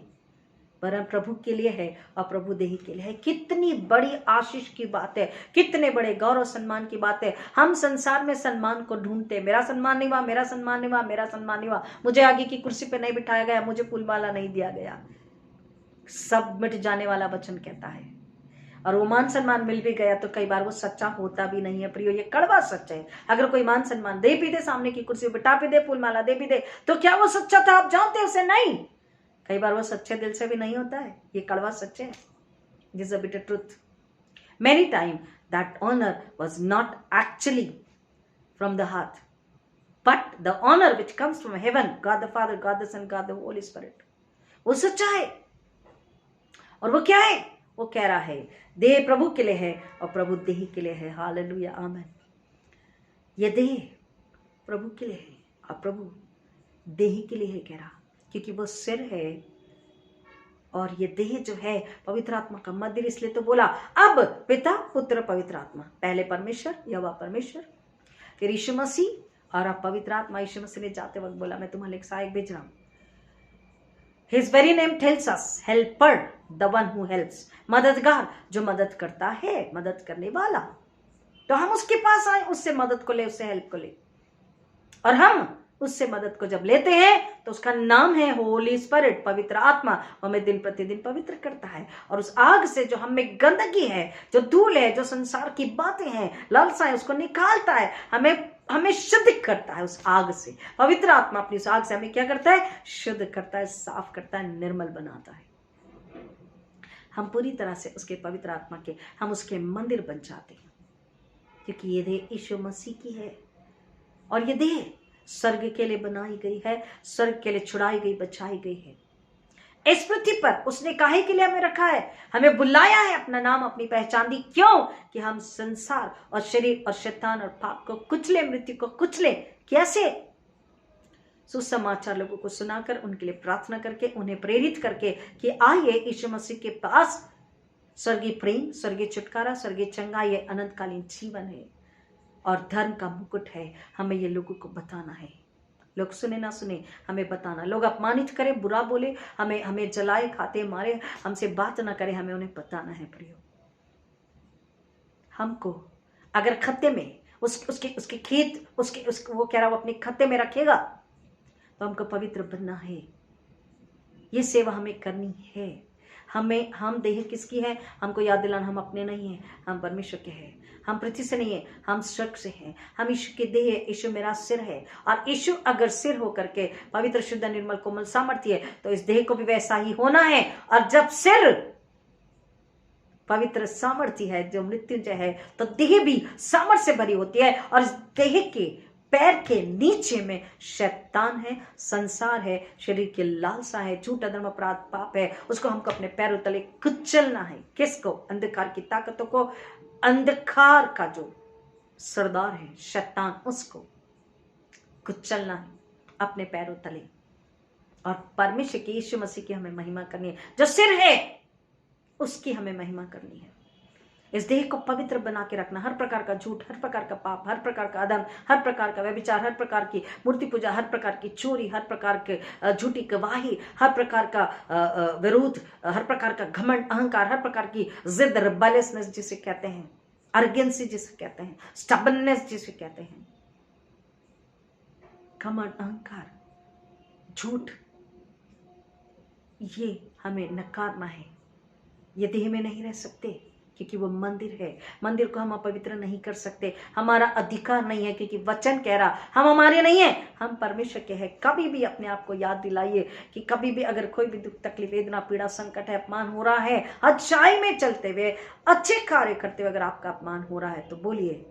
वरन प्रभु के लिए है और प्रभु देह के लिए है। कितनी बड़ी आशीष की बात है, कितने बड़े गौरव सम्मान की बात है। हम संसार में सम्मान को ढूंढते, मेरा सम्मान नहीं हुआ, मेरा सम्मान नहीं हुआ, मेरा सम्मान नहीं हुआ, मुझे आगे की कुर्सी पे नहीं बिठाया गया, मुझे फूलमाला नहीं दिया गया। सब मिट जाने वाला वचन कहता है। और वो मान सम्मान मिल भी गया तो कई बार वो सच्चा होता भी नहीं है। प्रियो, ये कड़वा सच है। अगर कोई मान सम्मान दे भी दे, सामने की कुर्सी बिठा भी दे, फूलमाला दे भी दे, तो क्या वो सच्चा था? आप जानते उसे? नहीं। कई बार वो सच्चे दिल से भी नहीं होता है। ये कड़वा सच है। This is a bitter truth. Many times that honor was not actually from the heart, but the honor which comes from heaven, God the Father, God the Son, God the Holy Spirit. वो सच्चा है। और वो क्या है? वो कह रहा है देह प्रभु के लिए है और प्रभु देह के लिए है। हालेलुया, आमीन। ये देह प्रभु के लिए है और प्रभु देह के लिए है कह रहा, क्योंकि वो सिर है और ये देह जो है पवित्र आत्मा का मंदिर, इसलिए तो बोला अब पिता पुत्र पवित्र आत्मा, पहले परमेश्वर यहोवा परमेश्वर, फिर यीशु मसीह और अब पवित्र आत्मा। यीशु मसीह ने जाते वक्त बोला मैं तुम्हारे लिए एक सहायक भेज रहा हूं। His very name tells us helper, the one who helps, मददगार, जो मदद करता है, मदद करने वाला। तो हम उसके पास आए, उससे मदद को ले, उससे हेल्प को ले, और हम उससे मदद को जब लेते हैं तो उसका नाम है होली स्पिरिट, पवित्र आत्मा। हमें दिन प्रतिदिन पवित्र करता है और उस आग से जो हम में गंदगी है, जो धूल है, जो संसार की बातें हैं, लालसा है, उसको निकालता है, हमें शुद्ध करता है उस आग से। पवित्र आत्मा अपनी उस आग से हमें क्या करता है? शुद्ध करता है, साफ करता है, निर्मल बनाता है। हम पूरी तरह से उसके पवित्र आत्मा के, हम उसके मंदिर बन जाते हैं, क्योंकि ये देह यीशु मसीह की है और ये देह स्वर्ग के लिए बनाई गई है, स्वर्ग के लिए छुड़ाई गई, बचाई गई है। इस पृथ्वी पर उसने काहे के लिए हमें रखा है? हमें बुलाया है, अपना नाम, अपनी पहचान दी। क्यों? कि हम संसार और शरीर और शैतान और पाप को कुचले, मृत्यु को कुचले। कैसे? सुसमाचार लोगों को सुनाकर, उनके लिए प्रार्थना करके, उन्हें प्रेरित करके कि आइए यीशु मसीह के पास। स्वर्गीय प्रेम, स्वर्गीय छुटकारा, स्वर्गीय चंगाई, ये अनंतकालीन जीवन है और धर्म का मुकुट है। हमें ये लोगों को बताना है। लोग सुने ना सुने, हमें बताना। लोग अपमानित करें, बुरा बोले, हमें जलाए, खाते, मारे, हमसे बात ना करें, हमें उन्हें बताना है। प्रियो, हमको अगर खत्ते में उसके खेत, वो कह रहा वो अपने खत्ते में रखेगा, तो हमको पवित्र बनना है। ये सेवा हमें करनी है। हम देह किसकी है? हमको याद दिलाना, हम अपने नहीं हैं, हम परमेश्वर के हैं। हम पृथ्वी से नहीं है, हम स्वर्ग से हैं। हम यीशु के देह है, यीशु मेरा सिर है। और यीशु अगर सिर हो करके पवित्र, शुद्ध, निर्मल, कोमल, सामर्थ्य है, तो इस देह को भी वैसा ही होना है। और जब सिर पवित्र सामर्थ्य है, जो मृत्युंजय है, तो देह भी सामर्थ्य से भरी होती है। और इस देह के पैर के नीचे में शैतान है, संसार है, शरीर की लालसा है, झूठ, अधर्म, अपराध, पाप है। उसको हमको अपने पैरों तले कुचलना है। किसको? अंधकार की ताकतों को, अंधकार का जो सरदार है शैतान, उसको कुचलना है अपने पैरों तले। और परमेश्वर की, यीशु मसीह की हमें महिमा करनी है। जो सिर है उसकी हमें महिमा करनी है। इस देह को पवित्र बना के रखना। हर प्रकार का झूठ, हर प्रकार का पाप, हर प्रकार का अधर्म, हर प्रकार का व्यभिचार, हर प्रकार की मूर्ति पूजा, हर प्रकार की चोरी, हर प्रकार के झूठी गवाही, हर प्रकार का विरोध, हर प्रकार का घमंड, अहंकार, हर प्रकार की जिद, रिबेलियसनेस जिसे कहते हैं, अर्गेंसी जिसे कहते हैं, स्टबननेस जिसे कहते हैं, घमंड, अहंकार, झूठ, ये हमें नकारना है। ये देह में नहीं रह सकते, क्योंकि वो मंदिर है। मंदिर को हम अपवित्र नहीं कर सकते। हमारा अधिकार नहीं है, क्योंकि वचन कह रहा हम हमारे नहीं है, हम परमेश्वर के हैं। कभी भी अपने आप को याद दिलाइए कि कभी भी अगर कोई भी दुख, तकलीफ, वेदना, पीड़ा, संकट है, अपमान हो रहा है, अच्छाई में चलते हुए, अच्छे कार्य करते हुए अगर आपका अपमान हो रहा है, तो बोलिए,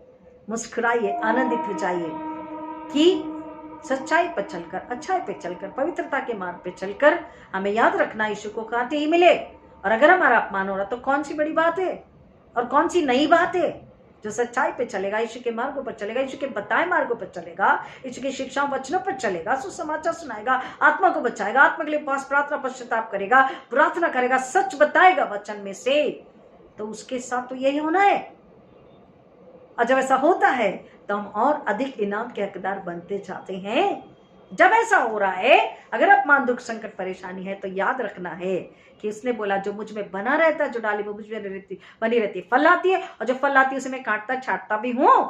मुस्कुराइए, आनंदित हो जाइए कि सच्चाई पर चलकर, अच्छाई पे चलकर, पवित्रता के मार्ग पे चलकर हमें याद रखना यीशु को खाते ही मिले। और अगर हमारा अपमान हो रहा, तो कौन सी बड़ी बात है और कौन सी नई बात है? जो सच्चाई पे चलेगा, यीशु के मार्गों पर चलेगा, यीशु के बताए मार्गों पर चलेगा, यीशु की शिक्षाओं, वचनों पर चलेगा, सुसमाचार सुनाएगा, आत्मा को बचाएगा, आत्मा के लिए उपवास, प्रार्थना, पश्चाताप करेगा, प्रार्थना करेगा, सच बताएगा वचन में से, तो उसके साथ तो यही होना है। और जब ऐसा होता है तो हम और अधिक इनाम के हकदार बनते जाते हैं। जब ऐसा हो रहा है, अगर अपमान, दुख, संकट, परेशानी है, तो याद रखना है कि उसने बोला जो मुझ में बना रहता है, जो डाली वो मुझ में बनी रहती है, फल लाती है, और जो फल लाती है उसे मैं काटता छाटता भी हूं।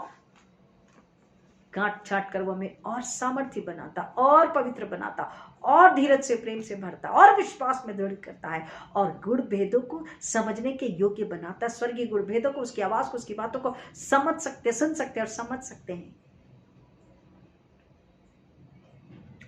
काट छाट कर वो हमें और सामर्थ्य बनाता, और पवित्र बनाता, और धीरज से, प्रेम से भरता, और विश्वास में दृढ़ करता है, और गुण भेदों को समझने के योग्य बनाता। स्वर्गीय गुण भेदों को, उसकी आवाज को, उसकी बातों को समझ सकते, सुन सकते और समझ सकते हैं।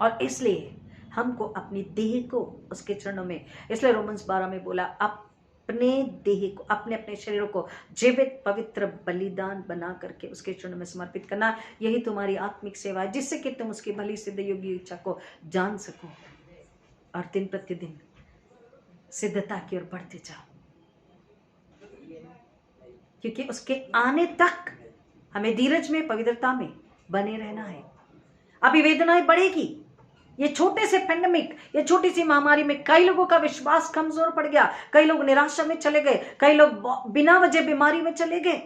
और इसलिए हमको अपनी देह को उसके चरणों में, इसलिए रोमन्स 12 में बोला, अपने देह को, अपने अपने शरीरों को जीवित, पवित्र बलिदान बना करके उसके चरणों में समर्पित करना। यही तुम्हारी आत्मिक सेवा है, जिससे कि तुम उसकी भली, सिद्ध, योग्य इच्छा को जान सको और दिन प्रतिदिन सिद्धता की ओर बढ़ते जाओ। क्योंकि उसके आने तक हमें धीरज में, पवित्रता में बने रहना है। अभी वेदनाएं बढ़ेगी। ये छोटे से पेंडेमिक, ये छोटी सी महामारी में कई लोगों का विश्वास कमजोर पड़ गया, कई लोग निराशा में चले गए, कई लोग बिना वजह बीमारी में चले गए।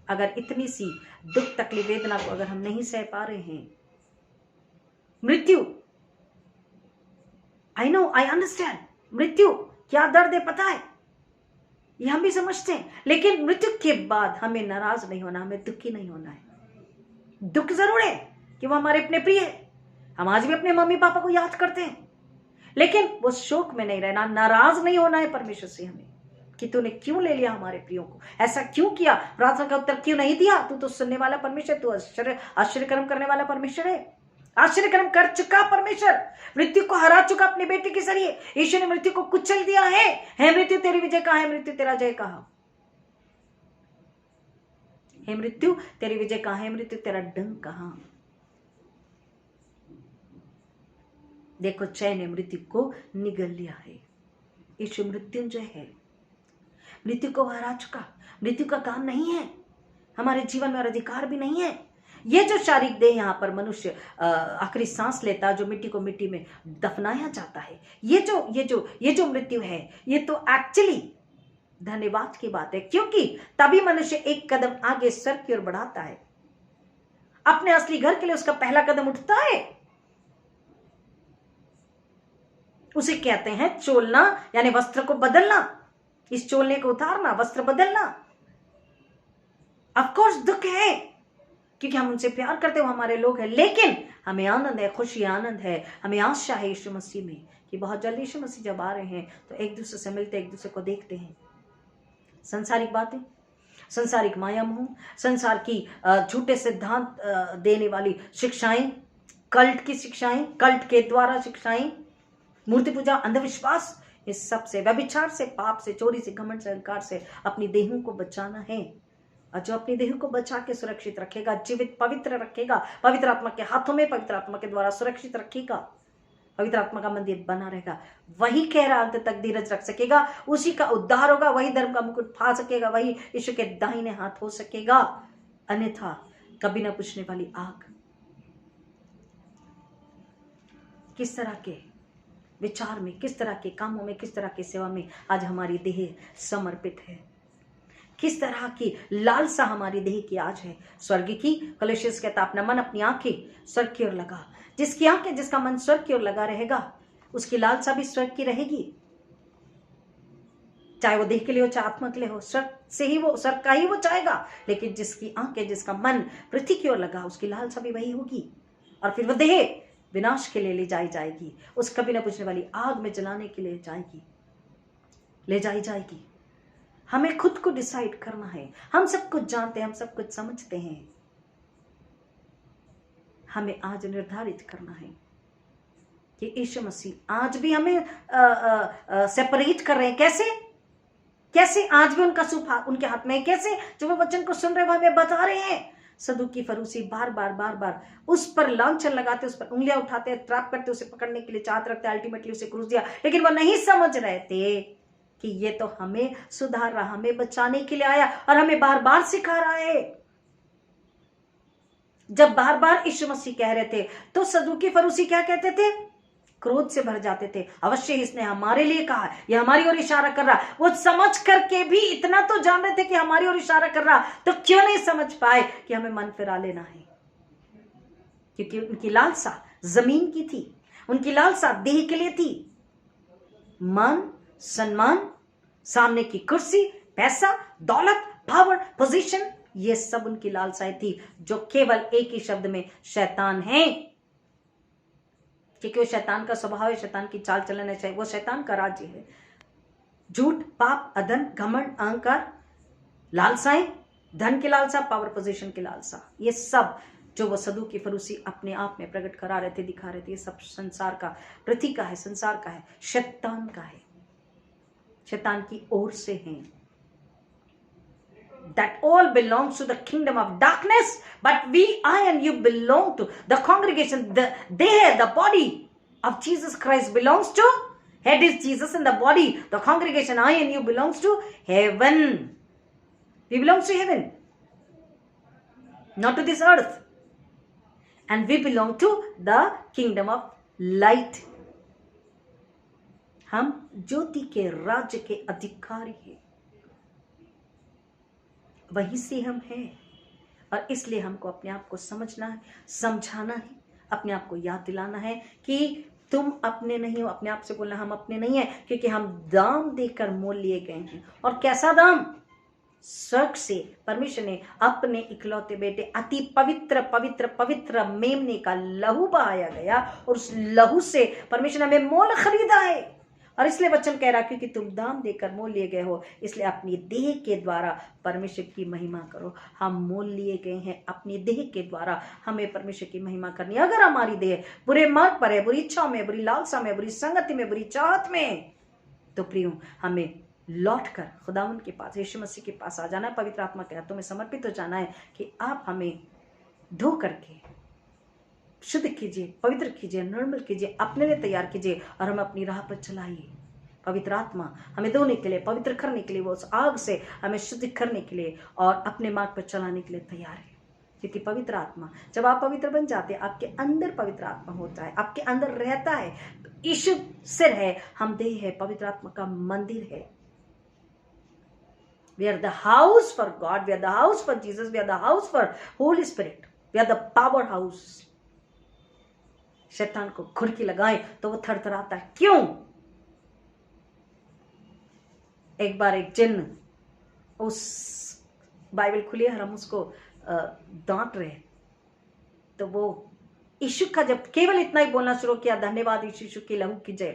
अगर इतनी सी दुख तकलीफ वेदना को अगर हम नहीं सह पा रहे हैं, मृत्यु, आई नो, आई अंडरस्टैंड, मृत्यु क्या दर्द है पता है, ये हम भी समझते हैं, लेकिन मृत्यु के बाद हमें नाराज नहीं होना, हमें दुखी नहीं होना है। दुख जरूर है कि वो हमारे अपने प्रिय है, हम आज भी अपने मम्मी पापा को याद करते हैं, लेकिन वो शोक में नहीं रहना, नाराज नहीं होना है परमेश्वर से हमें कि तूने क्यों ले लिया हमारे प्रियो को, ऐसा क्यों किया, प्रार्थना का उत्तर क्यों नहीं दिया। तू तो सुनने वाला परमेश्वर, तू आश्चर्य कर्म करने वाला परमेश्वर है, आश्चर्य कर्म कर चुका परमेश्वर, मृत्यु को हरा चुका अपने बेटे के जरिए। यीशु ने मृत्यु को कुचल दिया है मृत्यु तेरी विजय कहां है, मृत्यु तेरा जय कहां है, मृत्यु तेरी विजय कहां है, मृत्यु तेरा डंक कहां। देखो जय ने मृत्यु को निगल लिया है, यीशु मृत्युंजय है, मृत्यु को हरा चुका, मृत्यु का काम नहीं है हमारे जीवन में और अधिकार भी नहीं है। ये जो शारीरिक देह यहाँ पर मनुष्य आखिरी सांस लेता, जो मिट्टी को मिट्टी में दफनाया जाता है, ये जो मृत्यु है, ये तो एक्चुअली धन्यवाद की बात है, क्योंकि तभी मनुष्य एक कदम आगे सर की ओर बढ़ाता है, अपने असली घर के लिए उसका पहला कदम उठता है। उसे कहते हैं चोलना, यानी वस्त्र को बदलना, इस चोलने को उतारना, वस्त्र बदलना। ऑफ कोर्स दुख है क्योंकि हम उनसे प्यार करते हैं, वो हमारे लोग हैं, लेकिन हमें आनंद है, खुशी आनंद है, हमें आशा है यीशु मसीह में कि बहुत जल्द यीशु मसीह जब आ रहे हैं तो एक दूसरे से मिलते, एक दूसरे को देखते हैं। संसारिक बातें, संसारिक माया मोह, संसार की झूठे सिद्धांत देने वाली शिक्षाएं, कल्ट की शिक्षाएं, कल्ट के द्वारा शिक्षाएं, मूर्ति पूजा, अंधविश्वास, इस सब से, व्यभिचार से, पाप से, चोरी से, घमंड से, अहंकार से अपनी देहों को बचाना है। और जो अपनी देह को बचा के सुरक्षित रखेगा, जीवित पवित्र रखेगा, पवित्र आत्मा के हाथों में, पवित्र आत्मा के द्वारा सुरक्षित रखेगा, पवित्र आत्मा का मंदिर बना रहेगा, वही कह रहा अंत तक धीरज रख सकेगा, उसी का उद्धार होगा, वही धर्म का मुकुट पा सकेगा, वही यीशु के दाहिने हाथ हो सकेगा। अन्यथा कभी न पूछने वाली आग। किस तरह के विचार में, किस तरह के कामों में, किस तरह की सेवा में आज हमारी देह समर्पित है, किस तरह की लालसा हमारी देह की आज है। स्वर्ग की, कलोसियस कहता अपना मन, अपनी आंखें स्वर्ग की ओर लगा। जिसकी आंखें, जिसका मन स्वर्ग की ओर लगा रहेगा, उसकी लालसा भी स्वर्ग की रहेगी, चाहे वो देह के लिए हो, चाहे आत्मा के लिए हो, स्वर्ग से ही वो, स्वर्ग का ही वो चाहेगा। लेकिन जिसकी आंखें, जिसका मन पृथ्वी की ओर लगा, उसकी लालसा भी वही होगी, और फिर वो देह विनाश के लिए ले जाई जाएगी, उस कभी न पूछने वाली आग में जलाने के लिए जाएगी, ले जाई जाएगी। हमें खुद को डिसाइड करना है। हम सब कुछ जानते हैं, हम सब कुछ समझते हैं, हमें आज निर्धारित करना है कि यीशु मसीह आज भी हमें सेपरेट कर रहे हैं। कैसे आज भी उनका सूप उनके हाथ में है। कैसे जब वो वचन को सुन रहे वो हमें बता रहे हैं। सदूकी फरूसी बार बार उस पर लांछन लगाते, उस पर उंगलियां उठाते, ट्रैप करते, उसे पकड़ने के लिए चाहते रखते, अल्टीमेटली उसे क्रूस दिया, लेकिन वो नहीं समझ रहे थे कि ये तो हमें सुधार रहा, हमें बचाने के लिए आया और हमें बार बार सिखा रहा है। जब बार बार यीशु मसीह कह रहे थे तो सदूकी फरूसी क्या कहते थे? क्रोध से भर जाते थे। अवश्य इसने हमारे लिए कहा, ये हमारी ओर इशारा कर रहा। वो समझ करके भी इतना तो जान रहे थे कि हमारी ओर इशारा कर रहा, तो क्यों नहीं समझ पाए कि हमें मन फिरा लेना है? क्योंकि उनकी लालसा जमीन की थी, उनकी लालसा देह के लिए थी। मान, सम्मान, सामने की कुर्सी, पैसा, दौलत, पावर, पोजीशन, ये सब उनकी लालसाएं थी, जो केवल एक ही शब्द में शैतान है। क्योंकि वो शैतान का स्वभाव है, शैतान की चाल चलन है, वो शैतान का राज्य है। झूठ, पाप, अधन, घमंड, अहंकार, लालसाएं, धन की लालसा, पावर, पोजीशन की लालसा, ये सब जो वो सदूकी फरूसी अपने आप में प्रकट करा रहे थे, दिखा रहे थे, ये सब संसार का प्रतीक का है, संसार का है, शैतान का है, शैतान की ओर से हैं। That all belongs to the kingdom of darkness, but we, I and you belong to the congregation. The body of Jesus Christ belongs to, head is Jesus and the body, the congregation, I and you belongs to heaven. We belong to heaven, not to this earth. and we belong to the kingdom of light. हम ज्योति के राज्य के अधिकारी हैं, वहीं से हम हैं। और इसलिए हमको अपने आप को समझना है, समझाना है, अपने आप को याद दिलाना है कि तुम अपने नहीं हो। अपने आप से बोलना हम अपने नहीं हैं, क्योंकि हम दाम देकर मोल लिए गए हैं। और कैसा दाम? स्वर्ग से परमेश्वर ने अपने इकलौते बेटे अति पवित्र पवित्र पवित्र मेमने का लहू बहाया गया, और उस लहू से परमेश्वर ने हमें मोल खरीदा है। और इसलिए वचन कह रहा क्योंकि तुम दाम देकर मोल लिए गए हो, इसलिए अपनी देह के द्वारा परमेश्वर की महिमा करो। हम मोल लिए गए हैं, अपनी देह के द्वारा हमें परमेश्वर की महिमा करनी है। अगर हमारी देह बुरे मार्ग पर है, बुरी इच्छाओं में, बुरी लालसा में, बुरी संगति में, बुरी चाहत में, तो प्रियो हमें लौट कर खुदावन के पास, यीशु मसीह के पास आ जाना है। पवित्र आत्मा के हाथों में समर्पित हो जाना है कि आप हमें धो करके शुद्ध कीजिए, पवित्र कीजिए, निर्मल कीजिए, अपने लिए तैयार कीजिए, और हम अपनी राह पर चलाइए। पवित्र आत्मा हमें धोने के लिए, पवित्र करने के लिए, वो उस आग से हमें शुद्ध करने के लिए और अपने मार्ग पर चलाने के लिए तैयार है। क्योंकि पवित्र आत्मा, जब आप पवित्र बन जाते हैं, आपके अंदर पवित्र आत्मा होता है, आपके अंदर रहता है। यीशु सिर है, हम देह है, पवित्र आत्मा का मंदिर है। We are the house for God. We are the house for Jesus. We are the house for Holy Spirit. We are the powerhouse. शैतान को घुड़की लगाए तो वो थरथराता है। क्यों? एक बार एक जिन्न, उस बाइबल खुली है, हम उसको डांट रहे, तो वो यीशु का जब केवल इतना ही बोलना शुरू किया, धन्यवाद यीशु की लहू की जय,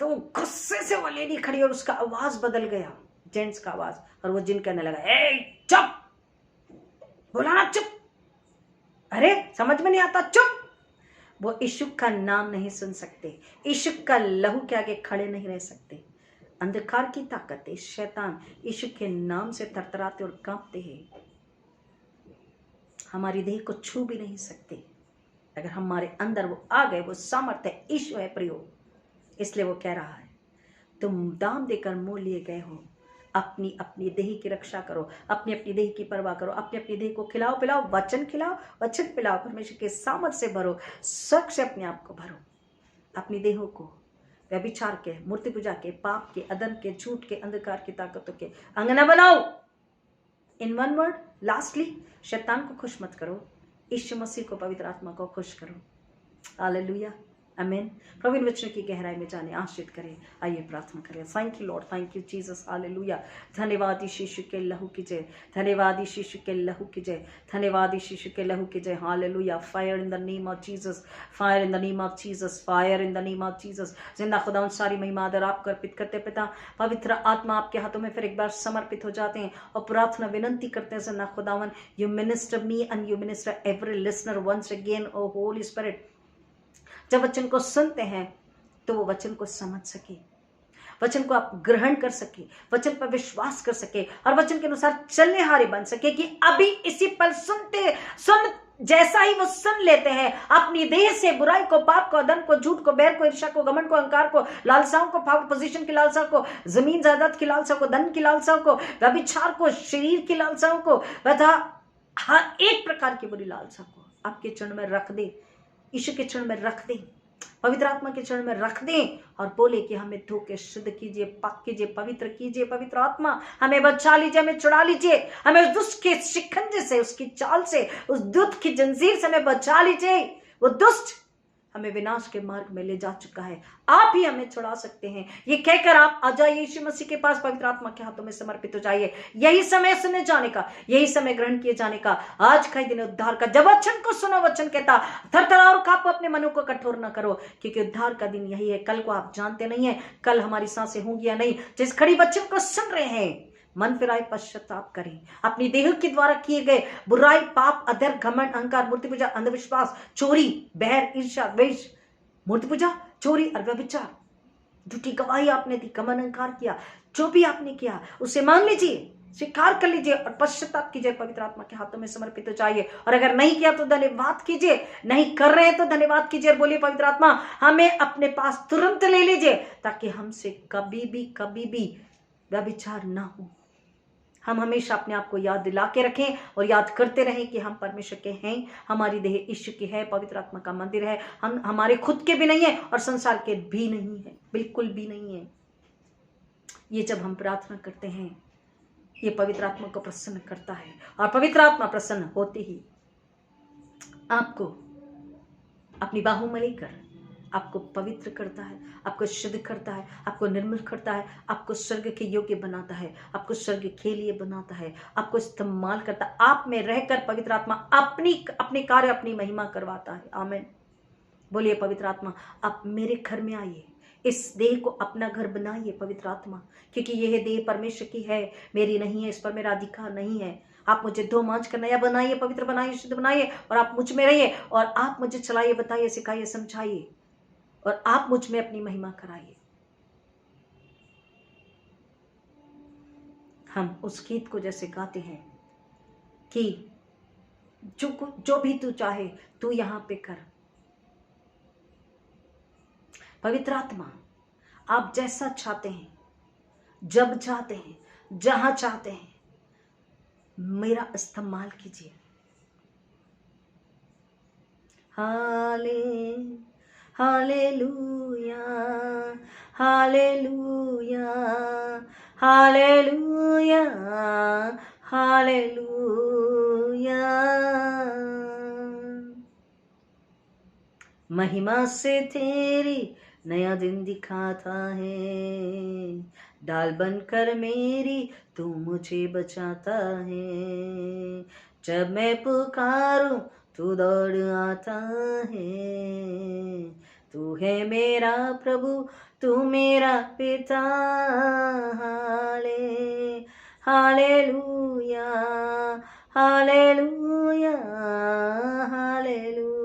तो गुस्से से वो लेडी खड़ी और उसका आवाज बदल गया, जेंट्स का आवाज, और वो जिन कहने लगा, ए चुप, बोला ना चुप, अरे समझ में नहीं आता, चुप। वो यीशु का नाम नहीं सुन सकते, यीशु का लहू के आगे खड़े नहीं रह सकते। अंधकार की ताकतें, शैतान यीशु के नाम से थरथराते और कांपते हैं। हमारी देह को छू भी नहीं सकते। अगर हमारे अंदर वो आ गए, वो सामर्थ्य यीशु है प्रियो। इसलिए वो कह रहा है, तुम दाम देकर मोल लिए गए हो, अपनी अपनी देह की रक्षा करो, अपनी अपनी देह की परवाह करो, अपनी अपनी देह को खिलाओ पिलाओ, वचन खिलाओ, वचन पिलाओ, परमेश्वर के सामर्थ्य से भरो, स्वर्ग से अपने आप को भरो। अपनी देहों को व्यभिचार के, मूर्ति पूजा के, पाप के, अदम के, झूठ के, अंधकार की ताकतों के अंगना बनाओ। इन वन वर्ड, लास्टली, शैतान को खुश मत करो, यीशु मसीह को, पवित्र आत्मा को खुश करो। हालेलुया, आमीन। प्रभु इन वचनों की गहराई में जाने आश्रित करें। आइए प्रार्थना करें। Thank you Lord, thank you Jesus, hallelujah. धन्यवाद यीशु के लहू की जय, धन्यवाद यीशु के लहू की जय, धन्यवाद यीशु के लहू की जय, hallelujah. Fire in the name of Jesus, fire in the name of Jesus, fire in the name of Jesus. जिंदा खुदा सारी महिमा आदर आपको अर्पित करते पिता, पवित्र आत्मा आपके हाथों में फिर एक बार समर्पित हो जाते हैं और प्रार्थना विनंती करते हैं। जिंदा खुदावन, you minister me and you minister every listener once again, O holy spirit. जब वचन को सुनते हैं तो वो वचन को समझ सके, वचन को आप ग्रहण कर सके, वचन पर विश्वास कर सके और वचन के अनुसार चलने हारे बन सके कि अभी इसी पल सुन जैसा ही वो सुन लेते हैं, अपनी देह से बुराई को, पाप को, अदम को, झूठ को, बैर को, ईर्ष्या को, घमंड को, अहंकार को, लालसाओं को, पावर पोजीशन की लालसा को, जमीन जायदाद की लालसा को, धन की लालसाओं को, व्यभिचार को, शरीर की लालसाओं को, तथा हर एक प्रकार की बुरी लालसा को आपके चरण में रख दे, यीशु के चरण में रख दें, पवित्र आत्मा के चरण में रख दें और बोले कि हमें धो के शुद्ध कीजिए, पाक कीजिए, पवित्र कीजिए। पवित्र आत्मा हमें बचा लीजिए, हमें छुड़ा लीजिए, हमें उस दुष्ट के शिकंजे से, उसकी चाल से, उस दुष्ट की जंजीर से हमें बचा लीजिए। वो दुष्ट हमें विनाश के मार्ग में ले जा चुका है, आप ही हमें छुड़ा सकते हैं। ये कहकर आप आ जाइए यीशु मसीह के पास, पवित्र आत्मा के हाथों में समर्पित हो जाइए। यही समय सुने जाने का, यही समय ग्रहण किए जाने का, आज का ही दिन उद्धार का। जब वचन को सुनो, वचन कहता थरथराओ और कांपो, अपने मनों को कठोर न करो, क्योंकि उद्धार का दिन यही है। कल को आप जानते नहीं है, कल हमारी सांसें होंगी या नहीं। जिस खड़ी वचन को सुन रहे हैं, मन फिराए, पश्चाताप करें, अपनी देह के द्वारा किए गए बुराई, पाप, अधर, घमंड, अहंकार, मूर्ति पूजा, अंधविश्वास, चोरी, बहर, ईर्ष्या, द्वेष, मूर्ति पूजा, चोरी और व्यभिचार, झूठी गवाही आपने दी, घमंड, अहंकार किया, जो भी आपने किया उसे मान लीजिए, स्वीकार कर लीजिए और पश्चाताप कीजिए। पवित्र आत्मा के हाथों में समर्पित हो जाइए। और अगर नहीं किया तो धन्यवाद कीजिए, नहीं कर रहे हैं तो धन्यवाद कीजिए और बोलिए, पवित्र आत्मा हमें अपने पास तुरंत ले लीजिए, ताकि हमसे कभी भी व्यभिचार ना हो, हम हमेशा अपने आप को याद दिला के रखें और याद करते रहें कि हम परमेश्वर के हैं, हमारी देह ईश्वर की है, पवित्र आत्मा का मंदिर है। हम हमारे खुद के भी नहीं है और संसार के भी नहीं है, बिल्कुल भी नहीं है। ये जब हम प्रार्थना करते हैं, ये पवित्र आत्मा को प्रसन्न करता है, और पवित्र आत्मा प्रसन्न होते ही आपको अपनी बाहों में लेकर आपको पवित्र करता है, आपको शुद्ध करता है, आपको निर्मल करता है, आपको स्वर्ग के योग्य बनाता है, आपको स्वर्ग के लिए बनाता है, आपको इस्तेमाल करता है। आप में रहकर पवित्र आत्मा अपने कार्य, अपनी महिमा करवाता है। आमीन। बोलिए पवित्र आत्मा आप मेरे घर में आइए, इस देह को अपना घर बनाइए पवित्र आत्मा, क्योंकि यह देह परमेश्वर की है, मेरी नहीं है, इस पर मेरा अधिकार नहीं है। आप मुझे धो मांझ कर नया बनाइए, पवित्र बनाइए, शुद्ध बनाइए, और आप मुझ में रहिए, और आप मुझे चलाइए, बताइए, सिखाइए, समझाइए, और आप मुझ में अपनी महिमा कराइए। हम उस गीत को जैसे गाते हैं कि जो भी तू चाहे तू यहां पे कर। पवित्र आत्मा आप जैसा चाहते हैं, जब चाहते हैं, जहां चाहते हैं, मेरा इस्तेमाल कीजिए। Hallelujah, hallelujah, hallelujah, hallelujah. महिमा से तेरी नया दिन दिखाता है, डाल बनकर मेरी तू मुझे बचाता है। जब मैं पुकारूं तू दौड़ आता है, तू है मेरा प्रभु, तू मेरा पिता। Hallelujah, hallelujah, hallelujah,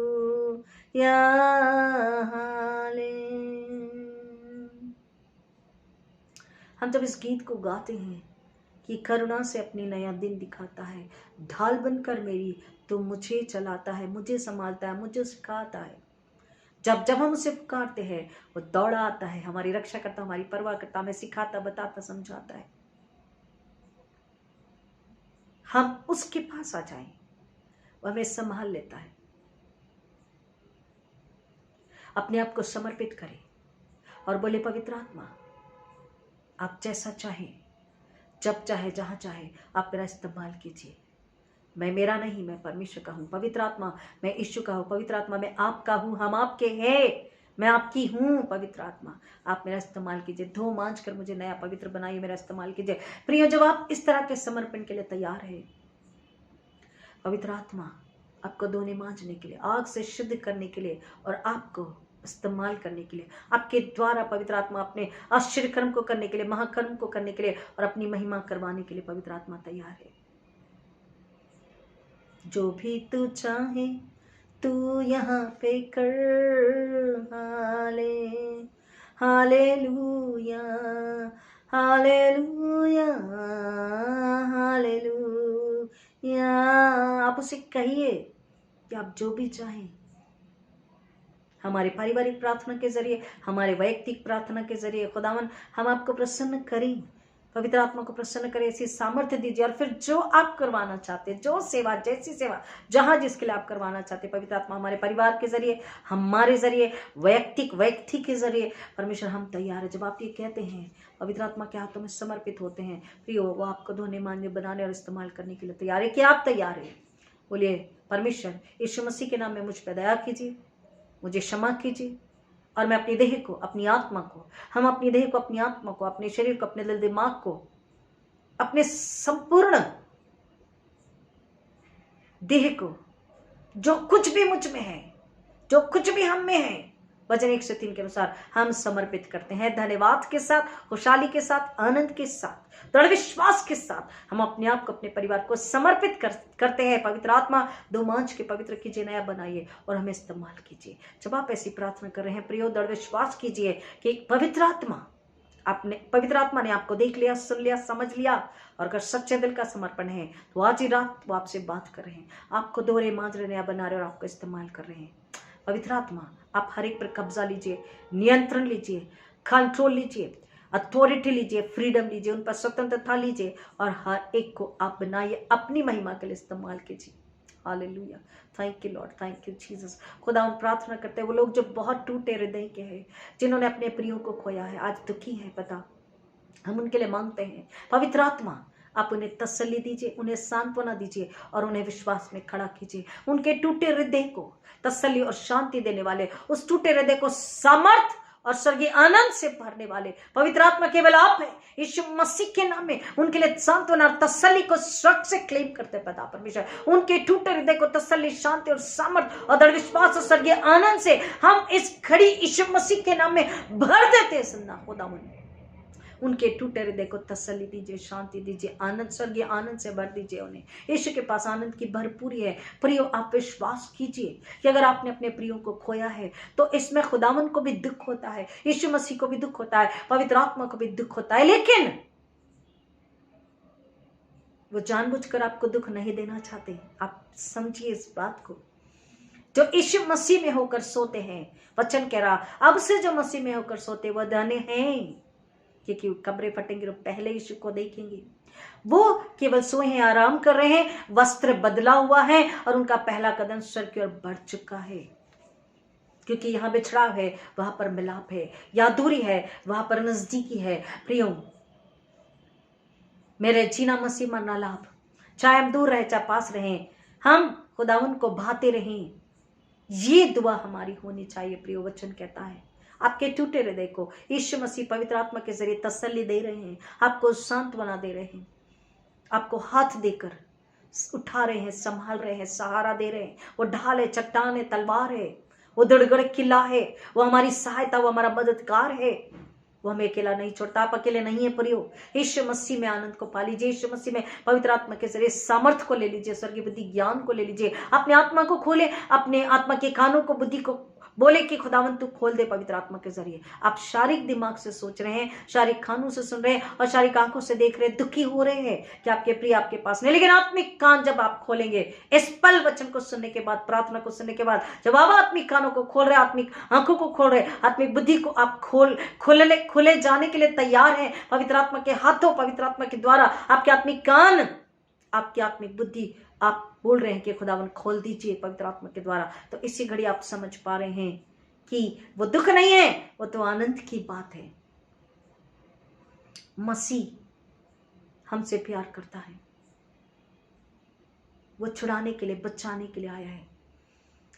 hallelujah. हम जब इस गीत को गाते हैं कि करुणा से अपनी नया दिन दिखाता है, ढाल बनकर मेरी तो मुझे चलाता है, मुझे संभालता है, मुझे सिखाता है। जब जब हम उसे पुकारते हैं वो दौड़ा आता है, हमारी रक्षा करता, हमारी परवाह करता, हमें सिखाता, बताता, समझाता है। हम उसके पास आ जाएं, वो हमें संभाल लेता है। अपने आप को समर्पित करें और बोले पवित्र आत्मा आप जैसा चाहे, जब चाहे, जहां चाहे, आप मेरा इस्तेमाल कीजिए। मैं मेरा नहीं, मैं परमेश्वर का हूं। पवित्र आत्मा मैं यीशु का हूं। पवित्र आत्मा मैं आपका हूं, हम आपके हैं, मैं आपकी हूं। पवित्र आत्मा आप मेरा इस्तेमाल कीजिए, धो मांझ कर मुझे नया पवित्र बनाइए, मेरा इस्तेमाल कीजिए। प्रियो, जब आप इस तरह के समर्पण के लिए तैयार है, पवित्र आत्मा आपको धोने मांझने के लिए, आग से शुद्ध करने के लिए और आपको इस्तेमाल करने के लिए, आपके द्वारा पवित्र आत्मा अपने आश्चर्य कर्म को करने के लिए, महाकर्म को करने के लिए और अपनी महिमा करवाने के लिए पवित्र आत्मा तैयार है। जो भी तू चाहे तू यहाँ पे कर। Hallelujah, hallelujah, hallelujah. आप उसे कहिए कि आप जो भी चाहें, हमारे पारिवारिक प्रार्थना के जरिए, हमारे वैयक्तिक प्रार्थना के जरिए खुदावन हम आपको प्रसन्न करें, पवित्र आत्मा को प्रसन्न करें, ऐसी सामर्थ्य दीजिए। और फिर जो आप करवाना चाहते, जो सेवा, जैसी सेवा जहां जिसके लिए आप करवाना चाहते, पवित्र आत्मा हमारे परिवार के जरिए, हमारे जरिए, व्यक्ति के जरिए, परमेश्वर हम तैयार है। जब आप ये कहते हैं पवित्र आत्मा के हाथों में समर्पित होते हैं, प्रियो, वो आपको धोने, मांझने, बनाने और इस्तेमाल करने के लिए तैयार है। कि आप तैयार है? बोलिए परमेश्वर यीशु मसीह के नाम में मुझ पर दया कीजिए, मुझे क्षमा कीजिए, और मैं अपनी देह को, अपनी आत्मा को, हम अपनी देह को, अपनी आत्मा को, अपने शरीर को, अपने दिल दिमाग को, अपने संपूर्ण देह को, जो कुछ भी मुझ में है, जो कुछ भी हम में है, वचन 103 के अनुसार हम समर्पित करते हैं। धन्यवाद के साथ, खुशहाली के साथ, आनंद के साथ, दृढ़ विश्वास के साथ हम अपने आप को, अपने परिवार को समर्पित करते हैं। पवित्र आत्मा दो मांझ के पवित्र कीजिए, नया बनाइए और हमें इस्तेमाल कीजिए। जब आप ऐसी प्रार्थना कर रहे हैं प्रियो, दृढ़ विश्वास कीजिए कि पवित्र आत्मा ने आपको देख लिया, सुन लिया, समझ लिया, और अगर सच्चे दिल का समर्पण है तो आज ही रात वो आपसे बात कर रहे हैं, आपको दोहरे मांझ रहे, नया बना रहे और आपको इस्तेमाल कर रहे हैं। पवित्र आत्मा आप हर एक पर कब्जा लीजिए, नियंत्रण लीजिए, कंट्रोल लीजिए, अथॉरिटी लीजिए, फ्रीडम लीजिए, उन पर स्वतंत्रता लीजिए और हर एक को आप बनाइए, अपनी महिमा के लिए इस्तेमाल कीजिए। Hallelujah, thank you Lord, thank you Jesus. खुदा हम प्रार्थना करते हैं वो लोग जो बहुत टूटे हृदय के हैं, जिन्होंने अपने प्रियो को खोया है, आज दुखी हैं, पता हम उनके लिए मांगते हैं पवित्र आत्मा आप उन्हें तसल्ली दीजिए, उन्हें सांत्वना दीजिए और उन्हें विश्वास में खड़ा कीजिए। उनके टूटे हृदय को तसल्ली और शांति देने वाले, उस टूटे हृदय को सामर्थ और स्वर्गीय आनंद से भरने वाले पवित्र आत्मा केवल आप है। यीशु मसीह के नाम में उनके लिए सांत्वना और तसल्ली को स्वर्ग से क्लेम करते पिता परमेश्वर, उनके टूटे हृदय को तसल्ली, शांति और सामर्थ और दृढ़ विश्वास और स्वर्गीय आनंद से हम इस घड़ी यीशु मसीह के नाम में भर देते हैं। सुनना खुदा उनके टूटे हृदय को तसल्ली दीजिए, शांति दीजिए, आनंद, स्वर्गीय आनंद से भर दीजिए उन्हें। यीशु के पास आनंद की भरपूरी है। प्रियो आप विश्वास कीजिए कि अगर आपने अपने प्रियो को खोया है तो इसमें खुदावन को भी दुख होता है, यीशु मसीह को भी दुख होता है, पवित्र आत्मा को भी दुख होता है, लेकिन वो जानबूझकर आपको दुख नहीं देना चाहते। आप समझिए इस बात को। जो यीशु मसीह में होकर सोते हैं, वचन कह रहा अब से जो मसीह में होकर सोते वह धन्य हैं, क्योंकि कब्रें फटेंगे तो पहले यीशु को देखेंगे। वो केवल सोए हैं, आराम कर रहे हैं, वस्त्र बदला हुआ है और उनका पहला कदम स्वर्ग की ओर बढ़ चुका है। क्योंकि यहाँ बिछड़ाव है, वहां पर मिलाप है, या दूरी है, वहां पर नजदीकी है। प्रियो मेरे जीना मसीह मरना लाभ, चाहे हम दूर रहे चाहे पास रहें, हम खुदावन को भाते रहें, ये दुआ हमारी होनी चाहिए। प्रियो वचन कहता है आपके टूटे हृदय को यीशु मसीह पवित्र आत्मा के जरिए तसल्ली दे रहे हैं, आपको सांत्वना दे रहे हैं, आपको हाथ देकर उठा रहे हैं, संभाल रहे हैं, सहारा दे रहे हैं। वो ढाल है, चट्टान है, तलवार है, वो दृढ़ किला है, वो हमारी सहायता, वो हमारा मददगार है, वो हमें अकेला नहीं छोड़ता। आप अकेले नहीं है प्रियो। यीशु मसीह में आनंद को पा लीजिए, यीशु मसीह में पवित्र आत्मा के जरिए सामर्थ को ले लीजिए, स्वर्गीय बुद्धि ज्ञान को ले लीजिए। अपने आत्मा को खोले, अपने आत्मा के कानों को, बुद्धि को बोले कि खुदावन तू खोल दे पवित्र आत्मा के जरिए। आप शारीरिक दिमाग से सोच रहे हैं, शारीरिक कानों से सुन रहे हैं और शारीरिक आंखों से देख रहे हैं, दुखी हो रहे हैं कि आपके प्रिय आपके पास नहीं, लेकिन आत्मिक कान जब आप खोलेंगे, इस पल वचन को सुनने के बाद, प्रार्थना को सुनने के बाद, जब आप आत्मिक कानों को खोल रहे, आत्मिक आंखों को खोल रहे, आत्मिक बुद्धि को आप खुले जाने के लिए तैयार हैं पवित्र आत्मा के हाथों, पवित्र आत्मा के द्वारा आपके आत्मिक कान, आपकी आत्मिक बुद्धि, आप बोल रहे हैं कि खुदावन खोल दीजिए पवित्र आत्मा के द्वारा, तो इसी घड़ी आप समझ पा रहे हैं कि वो दुख नहीं है, वो तो आनंद की बात है। मसीह हमसे प्यार करता है, वो छुड़ाने के लिए, बचाने के लिए आया है,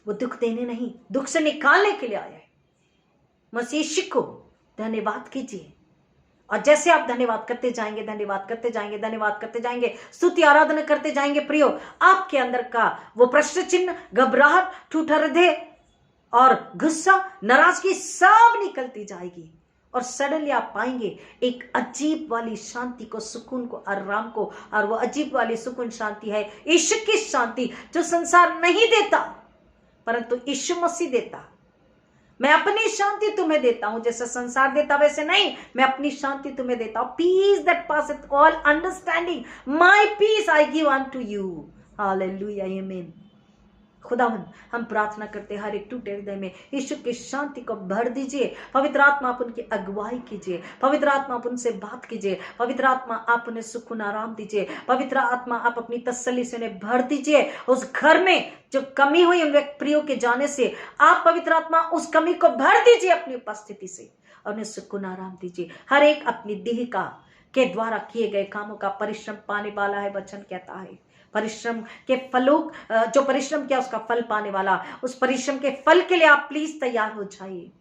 वो दुख देने नहीं, दुख से निकालने के लिए आया है। मसीह को धन्यवाद कीजिए और जैसे आप धन्यवाद करते जाएंगे, धन्यवाद करते जाएंगे, धन्यवाद करते जाएंगे, स्तुति आराधना करते जाएंगे, प्रियो आपके अंदर का वो प्रश्न चिन्ह, घबराहट, टूटा हृदय और गुस्सा, नाराजगी सब निकलती जाएगी और सडनली आप पाएंगे एक अजीब वाली शांति को, सुकून को, आराम को। और वो अजीब वाली सुकून शांति है यीशु की शांति, जो संसार नहीं देता परंतु यीशु मसीह देता। मैं अपनी शांति तुम्हें देता हूं, जैसे संसार देता वैसे नहीं, मैं अपनी शांति तुम्हें देता हूं। Peace that passeth all understanding, my peace I give unto you. Hallelujah, आमीन। खुदावन हम प्रार्थना करते हर एक टूटे हृदय में यीशु की शांति को भर दीजिए। पवित्र आत्मा आप उनकी अगुवाई कीजिए, पवित्र आत्मा आप उनसे बात कीजिए, पवित्र आत्मा आप उन्हें सुकून आराम दीजिए, पवित्र आत्मा आप अपनी तसल्ली से उन्हें भर दीजिए। उस घर में जो कमी हुई उन प्रियो के जाने से, आप पवित्र आत्मा उस कमी को भर दीजिए अपनी उपस्थिति से और उन्हें सुकून आराम दीजिए। हर एक अपनी देह का के द्वारा किए गए कामों का परिश्रम पाने वाला है, वचन कहता है। परिश्रम के फलों, जो परिश्रम किया उसका फल पाने वाला, उस परिश्रम के फल के लिए आप प्लीज तैयार हो जाइए।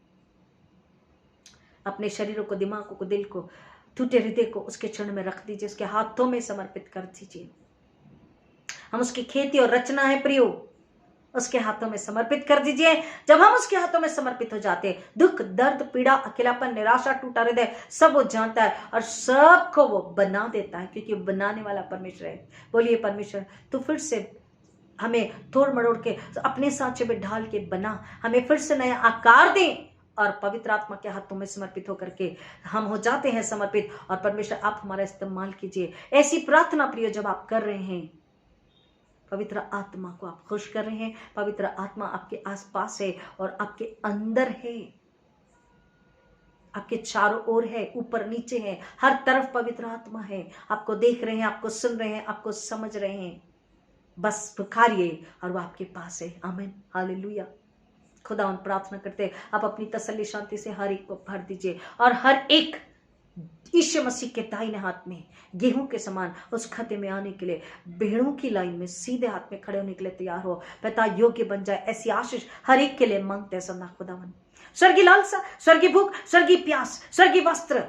अपने शरीरों को, दिमागों को, दिल को, टूटे हृदय को उसके चरण में रख दीजिए, उसके हाथों में समर्पित कर दीजिए। हम उसकी खेती और रचना है प्रियो, उसके हाथों में समर्पित कर दीजिए। जब हम उसके हाथों में समर्पित हो जाते हैं, दुख, दर्द, पीड़ा, अकेलापन, निराशा, टूटा हृदय सब वो जानता है और सबको वो बना देता है, क्योंकि बनाने वाला परमेश्वर है। बोलिए परमेश्वर तू फिर से हमें तोड़ मरोड़ के अपने सांचे में ढाल के बना, हमें फिर से नया आकार दे। और पवित्र आत्मा के हाथों में समर्पित होकर के हम हो जाते हैं समर्पित, और परमेश्वर आप हमारा इस्तेमाल कीजिए। ऐसी प्रार्थना प्रिय जब आप कर रहे हैं, पवित्र आत्मा को आप खुश कर रहे हैं, पवित्र आत्मा आपके आसपास है और आपके अंदर है। आपके चारों ओर है, ऊपर नीचे है, हर तरफ पवित्र आत्मा है, आपको देख रहे हैं, आपको सुन रहे हैं, आपको समझ रहे हैं। बस पुकारिए और वो आपके पास है। आमीन, हालेलुया। खुदा उन प्रार्थना करते हैं, आप अपनी तसल्ली शांति से हर एक को भर दीजिए और हर एक यीशु मसीह के दाहिने हाथ में गेहूं के समान उस खते में आने के लिए, भेड़ों की लाइन में सीधे हाथ में खड़े होने के लिए तैयार हो। पिता योग्य बन जाए, ऐसी आशीष हर एक के लिए मांगते हैं सदा खुदावन। स्वर्गीय लालसा, स्वर्गीय भूख, स्वर्गीय प्यास, स्वर्गीय वस्त्र,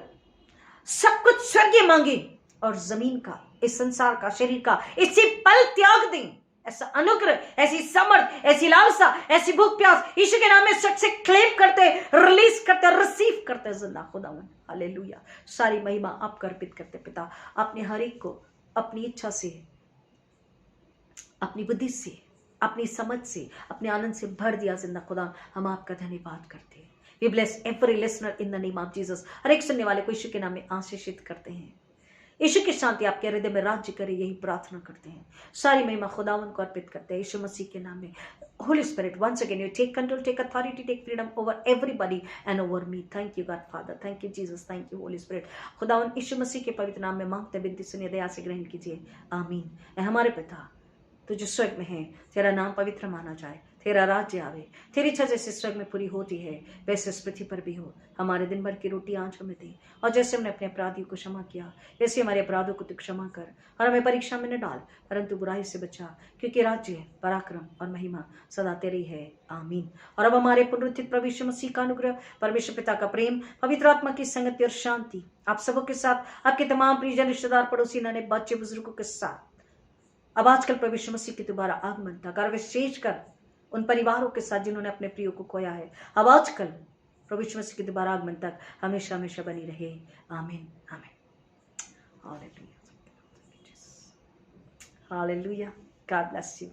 सब कुछ स्वर्गीय मांगे और जमीन का, इस संसार का, शरीर का इसी पल त्याग दें। ऐसा अनुग्रह, ऐसी समर्थ, ऐसी लालसा, ऐसी भूख प्यास यीशु के नाम में सच से क्लेम करते, रिलीज करते, रिसीव करते जिंदा खुदावन। हालेलुया। सारी महिमा आपको अर्पित करते पिता। आपने हर एक को अपनी इच्छा से, अपनी बुद्धि से, अपनी समझ से, अपने आनंद से भर दिया जिंदा खुदा। हम आपका धन्यवाद करते हैं। We bless every listener in the name of Jesus. हर एक सुनने वाले को यीशु के नाम में आशीषित करते हैं। यीशु की शांति आपके हृदय में राज्य करे, यही प्रार्थना करते हैं। सारी महिमा खुदावन को अर्पित करते हैं यीशु मसीह के नाम में। Holy spirit, once again you take control, take authority, take freedom over everybody and over me. Thank you God Father, thank you Jesus, thank you holy spirit. खुदावन यीशु मसीह के पवित्र नाम में मांगते, विनती सुनिए, दया से ग्रहण कीजिए। आमीन। हमारे पिता तो जो स्वर्ग में है, तेरा नाम पवित्र माना जाए, तेरा राज्य आवे, तेरी इच्छा जैसे स्वर्ग में पूरी होती है वैसे इस पृथ्वी पर भी हो। हमारे दिन भर की रोटी आज हमें दे, और जैसे हमने अपने अपराधियों को क्षमा किया वैसे हमारे अपराधों को तू क्षमा कर, और हमें परीक्षा में न डाल परंतु बुराई से बचा, क्योंकि राज्य, पराक्रम और महिमा सदा तेरी है। आमीन। और अब हमारे पुनरुत्थित प्रभु यीशु मसीह का अनुग्रह, परमेश्वर पिता का प्रेम, पवित्र आत्मा की संगति और शांति आप सबों के साथ, आपके तमाम प्रियजन, रिश्तेदार, पड़ोसी, नाने, बच्चे, बुजुर्गों के साथ अब आजकल प्रभु यीशु मसीह की दोबारा आगमन तक, और विशेष कर उन परिवारों के साथ जिन्होंने अपने प्रियो को खोया है, अब आजकल प्रभु यीशु मसीह की दोबारा आगमन तक हमेशा हमेशा बनी रहे। आमीन, आमीन। Hallelujah, hallelujah. God bless you.